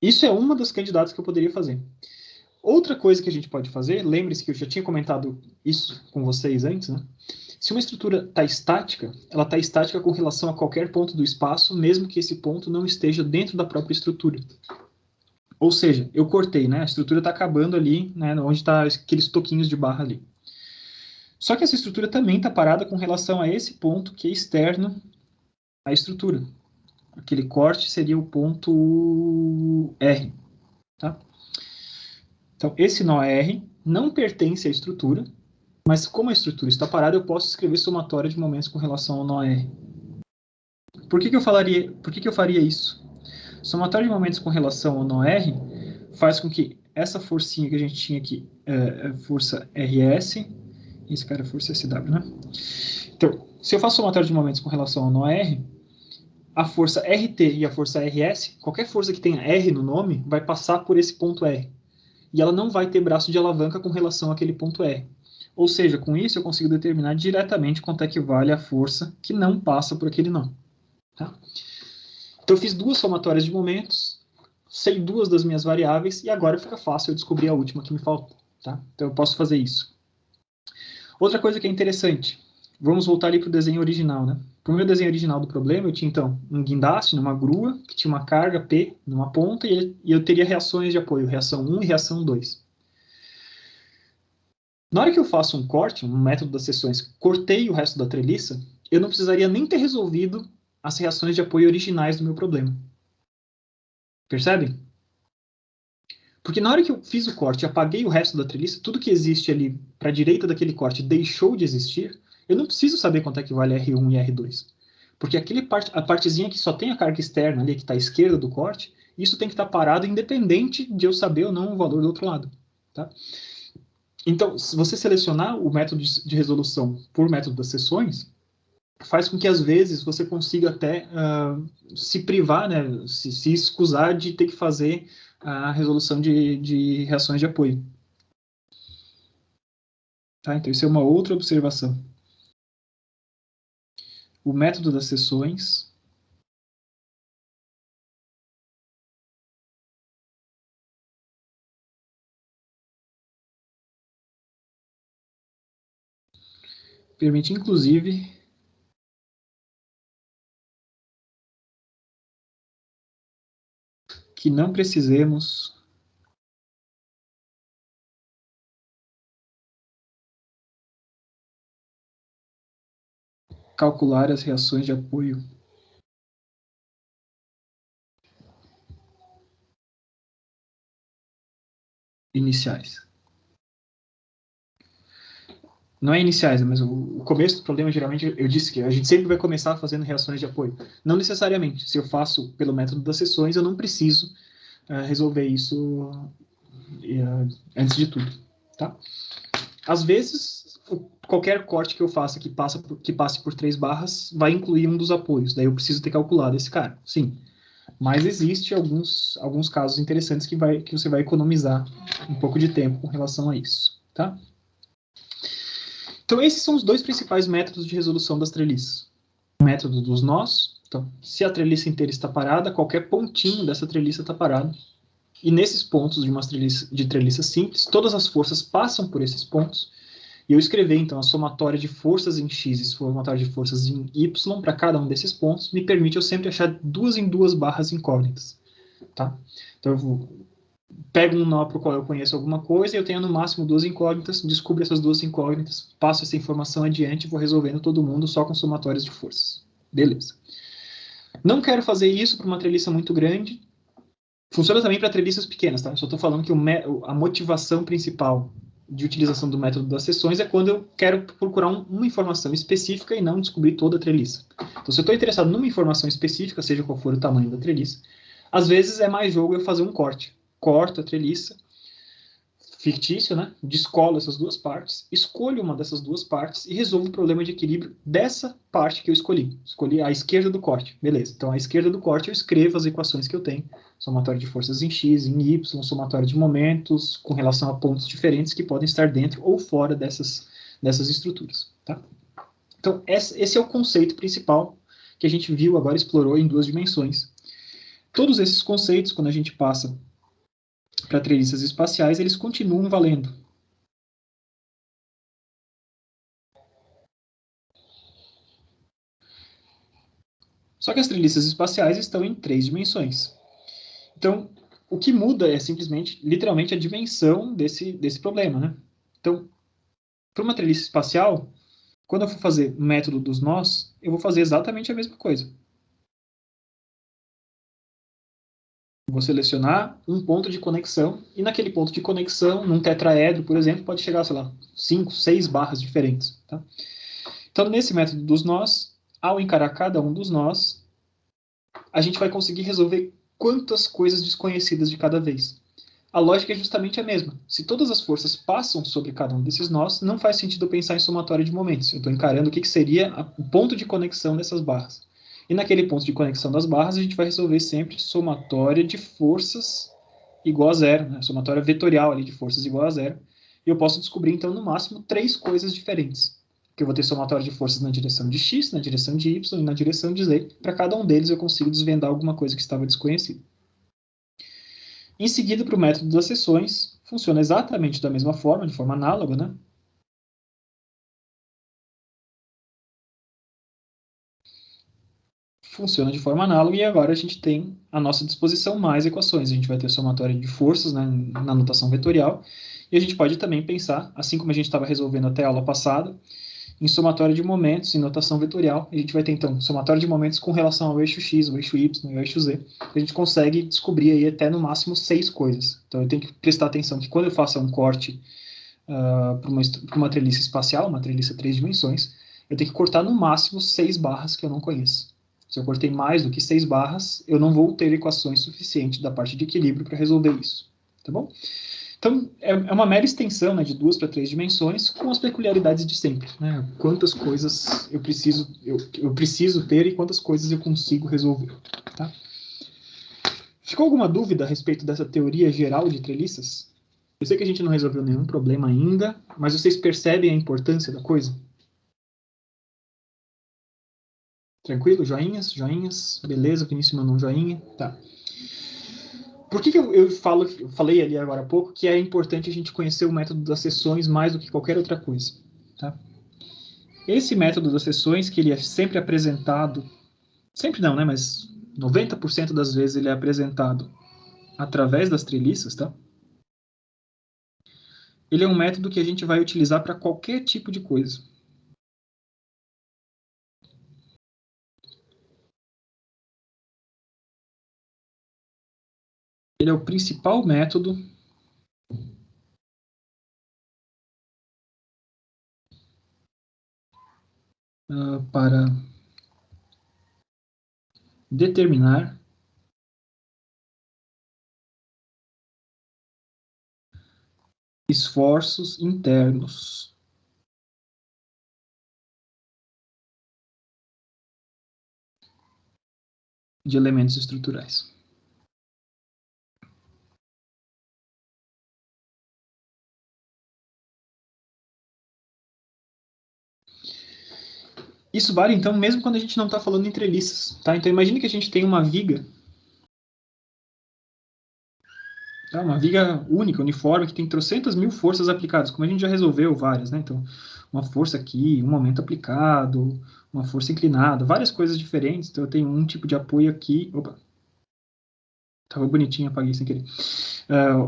Isso é uma das candidatas que eu poderia fazer. Outra coisa que a gente pode fazer, lembre-se que eu já tinha comentado isso com vocês antes, né? Se uma estrutura está estática, ela está estática com relação a qualquer ponto do espaço, mesmo que esse ponto não esteja dentro da própria estrutura. Ou seja, eu cortei, né? A estrutura está acabando ali, né? Onde está aqueles toquinhos de barra ali. Só que essa estrutura também está parada com relação a esse ponto que é externo à estrutura. Aquele corte seria o ponto R, tá? Então, esse nó R não pertence à estrutura, mas como a estrutura está parada, eu posso escrever somatória de momentos com relação ao nó R. Por que que eu faria isso? Somatória de momentos com relação ao nó R faz com que essa forcinha que a gente tinha aqui, força RS, esse cara é força SW, né? Então, se eu faço somatória de momentos com relação ao nó R, a força RT e a força RS, qualquer força que tenha R no nome, vai passar por esse ponto R. E ela não vai ter braço de alavanca com relação àquele ponto R. Ou seja, com isso eu consigo determinar diretamente quanto é que vale a força que não passa por aquele nó. Tá? Então eu fiz duas somatórias de momentos, sei duas das minhas variáveis, e agora fica fácil eu descobrir a última que me falta. Tá? Então eu posso fazer isso. Outra coisa que é interessante, vamos voltar ali para o desenho original. Né? Para o meu desenho original do problema, eu tinha então um guindaste numa grua, que tinha uma carga P numa ponta, e eu teria reações de apoio, reação 1 e reação 2. Na hora que eu faço um corte, um método das seções, cortei o resto da treliça, eu não precisaria nem ter resolvido as reações de apoio originais do meu problema. Percebem? Porque na hora que eu fiz o corte e apaguei o resto da treliça, tudo que existe ali para a direita daquele corte deixou de existir, eu não preciso saber quanto é que vale R1 e R2. Porque a partezinha que só tem a carga externa ali, que está à esquerda do corte, isso tem que estar parado independente de eu saber ou não o valor do outro lado. Tá? Então, se você selecionar o método de resolução por método das seções, faz com que, às vezes, você consiga até se privar, né, se escusar de ter que fazer a resolução de reações de apoio. Tá? Então, isso é uma outra observação. O método das seções permite, inclusive, que não precisemos calcular as reações de apoio iniciais. Não é iniciais, mas o começo do problema, geralmente, eu disse que a gente sempre vai começar fazendo reações de apoio. Não necessariamente. Se eu faço pelo método das seções, eu não preciso resolver isso antes de tudo. Tá? Às vezes, qualquer corte que eu faça que passe por 3 barras vai incluir um dos apoios. Daí eu preciso ter calculado esse cara. Sim. Mas existe alguns casos interessantes que você vai economizar um pouco de tempo com relação a isso. Tá? Então, esses são os 2 principais métodos de resolução das treliças. O método dos nós. Então, se a treliça inteira está parada, qualquer pontinho dessa treliça está parado. E nesses pontos de treliça simples, todas as forças passam por esses pontos. E eu escrevi, então, a somatória de forças em X e somatória de forças em Y para cada um desses pontos, me permite eu sempre achar 2 em 2 barras incógnitas. Tá? Então, eu pego um nó para o qual eu conheço alguma coisa, e eu tenho no máximo 2 incógnitas, descubro essas 2 incógnitas, passo essa informação adiante e vou resolvendo todo mundo só com somatórias de forças. Beleza. Não quero fazer isso para uma treliça muito grande. Funciona também para treliças pequenas, tá? Eu só estou falando que a motivação principal de utilização do método das seções é quando eu quero procurar uma informação específica e não descobrir toda a treliça. Então, se eu estou interessado numa informação específica, seja qual for o tamanho da treliça, às vezes é mais jogo eu fazer um corte. Corto a treliça, fictício, né? Descolo essas 2 partes, escolho uma dessas 2 partes e resolvo o problema de equilíbrio dessa parte que eu escolhi. Escolhi a esquerda do corte. Beleza. Então, à esquerda do corte eu escrevo as equações que eu tenho. Somatório de forças em X, em Y, somatório de momentos com relação a pontos diferentes que podem estar dentro ou fora dessas estruturas. Tá? Então, esse é o conceito principal que a gente viu agora, explorou em 2 dimensões. Todos esses conceitos, quando a gente passa para treliças espaciais, eles continuam valendo. Só que as treliças espaciais estão em 3 dimensões. Então, o que muda é simplesmente, literalmente, a dimensão desse problema, né? Então, para uma treliça espacial, quando eu for fazer o método dos nós, eu vou fazer exatamente a mesma coisa. Vou selecionar um ponto de conexão, e naquele ponto de conexão, num tetraedro, por exemplo, pode chegar, sei lá, 5, 6 barras diferentes. Tá? Então, nesse método dos nós, ao encarar cada um dos nós, a gente vai conseguir resolver quantas coisas desconhecidas de cada vez. A lógica é justamente a mesma. Se todas as forças passam sobre cada um desses nós, não faz sentido eu pensar em somatória de momentos. Eu estou encarando o que seria o ponto de conexão dessas barras. E naquele ponto de conexão das barras, a gente vai resolver sempre somatória de forças igual a zero, né? Somatória vetorial ali de forças igual a zero. E eu posso descobrir, então, no máximo, 3 coisas diferentes. Que eu vou ter somatória de forças na direção de x, na direção de y e na direção de z. Para cada um deles eu consigo desvendar alguma coisa que estava desconhecida. Em seguida, para o método das seções, funciona exatamente da mesma forma, de forma análoga, né? Funciona de forma análoga e agora a gente tem à nossa disposição mais equações. A gente vai ter somatória de forças, né, na notação vetorial, e a gente pode também pensar, assim como a gente estava resolvendo até a aula passada, em somatória de momentos em notação vetorial. A gente vai ter, então, somatória de momentos com relação ao eixo x, ao eixo y e ao eixo z. A gente consegue descobrir aí até, no máximo, 6 coisas. Então, eu tenho que prestar atenção que quando eu faço um corte para uma treliça espacial, uma treliça 3 dimensões, eu tenho que cortar, no máximo, 6 barras que eu não conheço. Se eu cortei mais do que 6 barras, eu não vou ter equações suficientes da parte de equilíbrio para resolver isso. Tá bom? Então, é uma mera extensão, né, de 2 para 3 dimensões, com as peculiaridades de sempre. Né? Quantas coisas eu preciso ter e quantas coisas eu consigo resolver. Tá? Ficou alguma dúvida a respeito dessa teoria geral de treliças? Eu sei que a gente não resolveu nenhum problema ainda, mas vocês percebem a importância da coisa? Tranquilo? Joinhas? Joinhas? Beleza, Vinícius mandou um joinha. Tá. Por que eu falei ali agora há pouco que é importante a gente conhecer o método das seções mais do que qualquer outra coisa? Tá? Esse método das seções, que ele é sempre apresentado, sempre não, né, mas 90% das vezes ele é apresentado através das treliças, tá? Ele é um método que a gente vai utilizar para qualquer tipo de coisa. Ele é o principal método para determinar esforços internos de elementos estruturais. Isso vale, então, mesmo quando a gente não está falando em treliças, tá? Então, imagine que a gente tem uma viga, tá? Uma viga única, uniforme, que tem trocentas mil forças aplicadas, como a gente já resolveu várias, né? Então, uma força aqui, um momento aplicado, uma força inclinada, várias coisas diferentes. Então, eu tenho um tipo de apoio aqui. Opa, estava bonitinho, apaguei sem querer.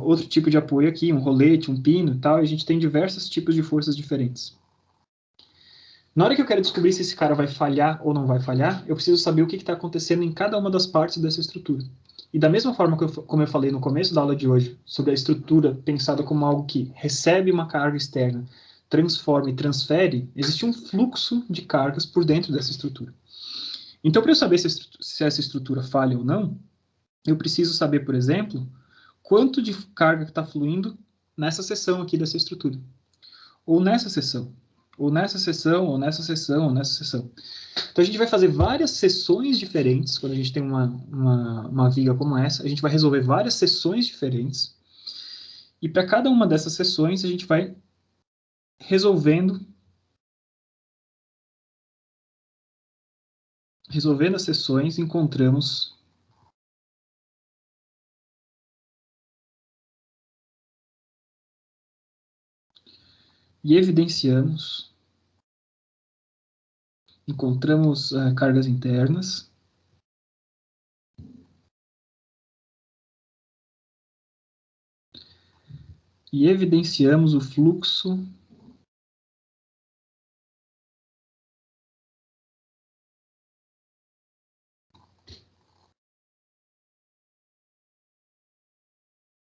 Outro tipo de apoio aqui, um rolete, um pino e tal, e a gente tem diversos tipos de forças diferentes. Na hora que eu quero descobrir se esse cara vai falhar ou não vai falhar, eu preciso saber o que está acontecendo em cada uma das partes dessa estrutura. E da mesma forma como eu falei no começo da aula de hoje, sobre a estrutura pensada como algo que recebe uma carga externa, transforma e transfere, existe um fluxo de cargas por dentro dessa estrutura. Então, para eu saber se essa estrutura falha ou não, eu preciso saber, por exemplo, quanto de carga está fluindo nessa seção aqui dessa estrutura. Ou nessa seção. Ou nessa seção, ou nessa seção, ou nessa seção. Então a gente vai fazer várias sessões diferentes, quando a gente tem uma viga como essa, a gente vai resolver várias sessões diferentes, e para cada uma dessas sessões a gente vai resolvendo as sessões, encontramos e evidenciamos, encontramos cargas internas, e evidenciamos o fluxo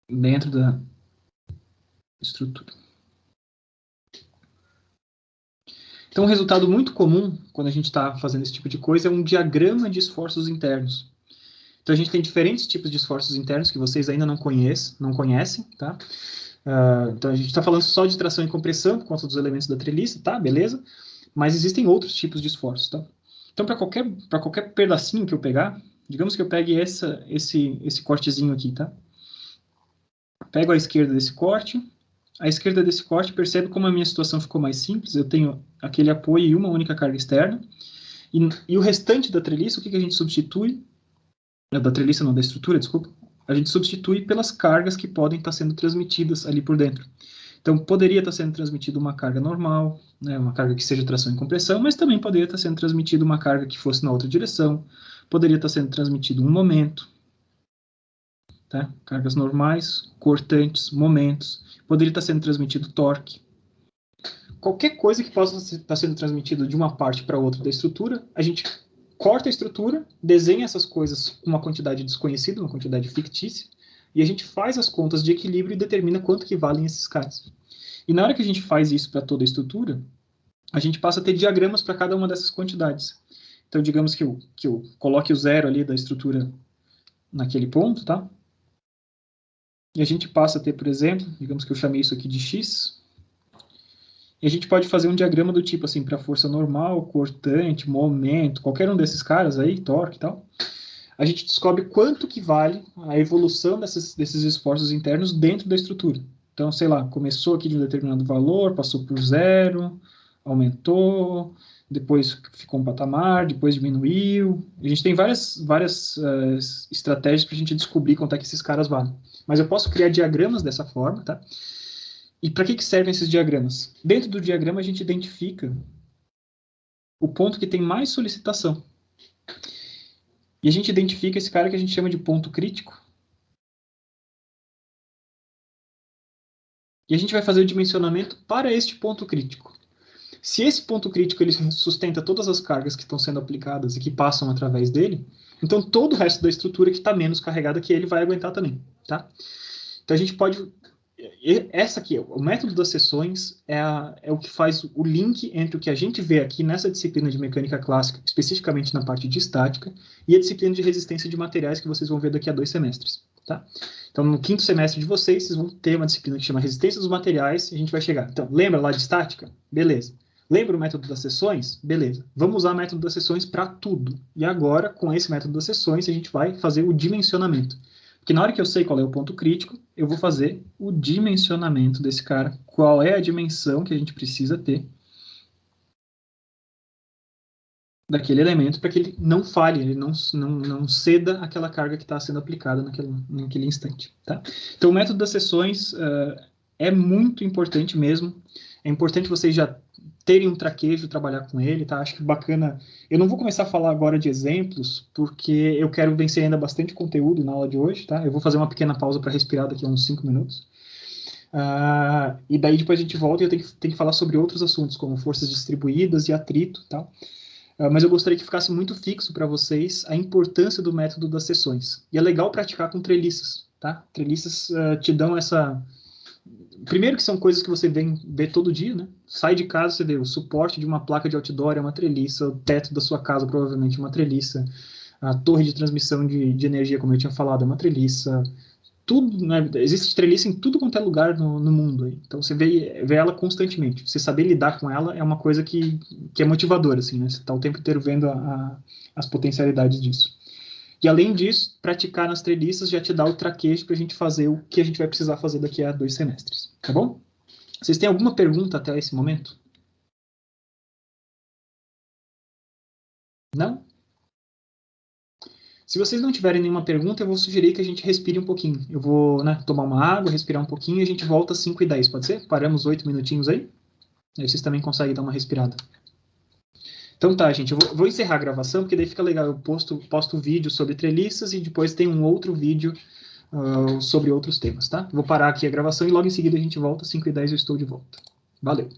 dentro da estrutura. Então, um resultado muito comum, quando a gente está fazendo esse tipo de coisa, é um diagrama de esforços internos. Então, a gente tem diferentes tipos de esforços internos que vocês ainda não conhecem, tá? Então, a gente está falando só de tração e compressão, por conta dos elementos da treliça, tá? Beleza? Mas existem outros tipos de esforços, tá? Então, para qualquer pedacinho que eu pegar, digamos que eu pegue esse cortezinho aqui, tá? Pego a esquerda desse corte, a esquerda desse corte, percebe como a minha situação ficou mais simples, eu tenho aquele apoio e uma única carga externa, e o restante da treliça, o que a gente substitui? Da treliça não, da estrutura, desculpa. A gente substitui pelas cargas que podem estar sendo transmitidas ali por dentro. Então, poderia estar sendo transmitida uma carga normal, né, uma carga que seja tração e compressão, mas também poderia estar sendo transmitida uma carga que fosse na outra direção, poderia estar sendo transmitido um momento, tá? Cargas normais, cortantes, momentos, poderia estar sendo transmitido torque. Qualquer coisa que possa estar sendo transmitida de uma parte para outra da estrutura, a gente corta a estrutura, desenha essas coisas com uma quantidade desconhecida, uma quantidade fictícia, e a gente faz as contas de equilíbrio e determina quanto que valem esses caras. E na hora que a gente faz isso para toda a estrutura, a gente passa a ter diagramas para cada uma dessas quantidades. Então, digamos que eu coloque o zero ali da estrutura naquele ponto, tá? E a gente passa a ter, por exemplo, digamos que eu chamei isso aqui de x, e a gente pode fazer um diagrama do tipo assim, para força normal, cortante, momento, qualquer um desses caras aí, torque e tal. A gente descobre quanto que vale a evolução desses esforços internos dentro da estrutura. Então, sei lá, começou aqui de um determinado valor, passou por zero, aumentou, depois ficou um patamar, depois diminuiu. A gente tem várias estratégias para a gente descobrir quanto é que esses caras valem. Mas eu posso criar diagramas dessa forma, tá? E para que servem esses diagramas? Dentro do diagrama, a gente identifica o ponto que tem mais solicitação. E a gente identifica esse cara que a gente chama de ponto crítico. e a gente vai fazer o dimensionamento para este ponto crítico. Se esse ponto crítico ele sustenta todas as cargas que estão sendo aplicadas e que passam através dele, então todo o resto da estrutura que está menos carregada que ele vai aguentar também, tá? Então a gente pode... Essa aqui, o método das seções é o que faz o link entre o que a gente vê aqui nessa disciplina de mecânica clássica, especificamente na parte de estática, e a disciplina de resistência de materiais que vocês vão ver daqui a 2 semestres, tá? Então, no 5º semestre de vocês vão ter uma disciplina que chama resistência dos materiais, e a gente vai chegar. Então, lembra lá de estática? Beleza. Lembra o método das seções? Beleza. Vamos usar o método das seções para tudo. E agora, com esse método das seções, a gente vai fazer o dimensionamento. Porque na hora que eu sei qual é o ponto crítico, eu vou fazer o dimensionamento desse cara. Qual é a dimensão que a gente precisa ter daquele elemento para que ele não falhe, ele não ceda aquela carga que está sendo aplicada naquele instante. Tá? Então, o método das seções é muito importante mesmo. É importante vocês já terem um traquejo, trabalhar com ele, tá? Acho que bacana. Eu não vou começar a falar agora de exemplos, porque eu quero vencer ainda bastante conteúdo na aula de hoje, tá? Eu vou fazer uma pequena pausa para respirar daqui a uns 5 minutos. E daí depois a gente volta e eu tenho que falar sobre outros assuntos, como forças distribuídas e atrito, tá? Mas eu gostaria que ficasse muito fixo para vocês a importância do método das seções. E é legal praticar com treliças, tá? Treliças te dão essa... Primeiro que são coisas que você vê todo dia, né? Sai de casa, você vê o suporte de uma placa de outdoor é uma treliça, o teto da sua casa provavelmente é uma treliça, a torre de transmissão de energia, como eu tinha falado, é uma treliça, tudo, né? Existe treliça em tudo quanto é lugar no mundo. Então você vê ela constantemente. Você saber lidar com ela é uma coisa que é motivadora, assim, né? Você está o tempo inteiro vendo as potencialidades disso. E além disso, praticar nas treliças já te dá o traquejo para a gente fazer o que a gente vai precisar fazer daqui a 2 semestres. Tá bom? Vocês têm alguma pergunta até esse momento? Não? Se vocês não tiverem nenhuma pergunta, eu vou sugerir que a gente respire um pouquinho. Eu vou, né, tomar uma água, respirar um pouquinho e a gente volta às 5h10, pode ser? Paramos 8 minutinhos aí? Aí vocês também conseguem dar uma respirada. Então tá, gente, eu vou encerrar a gravação, porque daí fica legal. Eu posto vídeo sobre treliças e depois tem um outro vídeo sobre outros temas, tá? Vou parar aqui a gravação e logo em seguida a gente volta. 5h10 eu estou de volta. Valeu!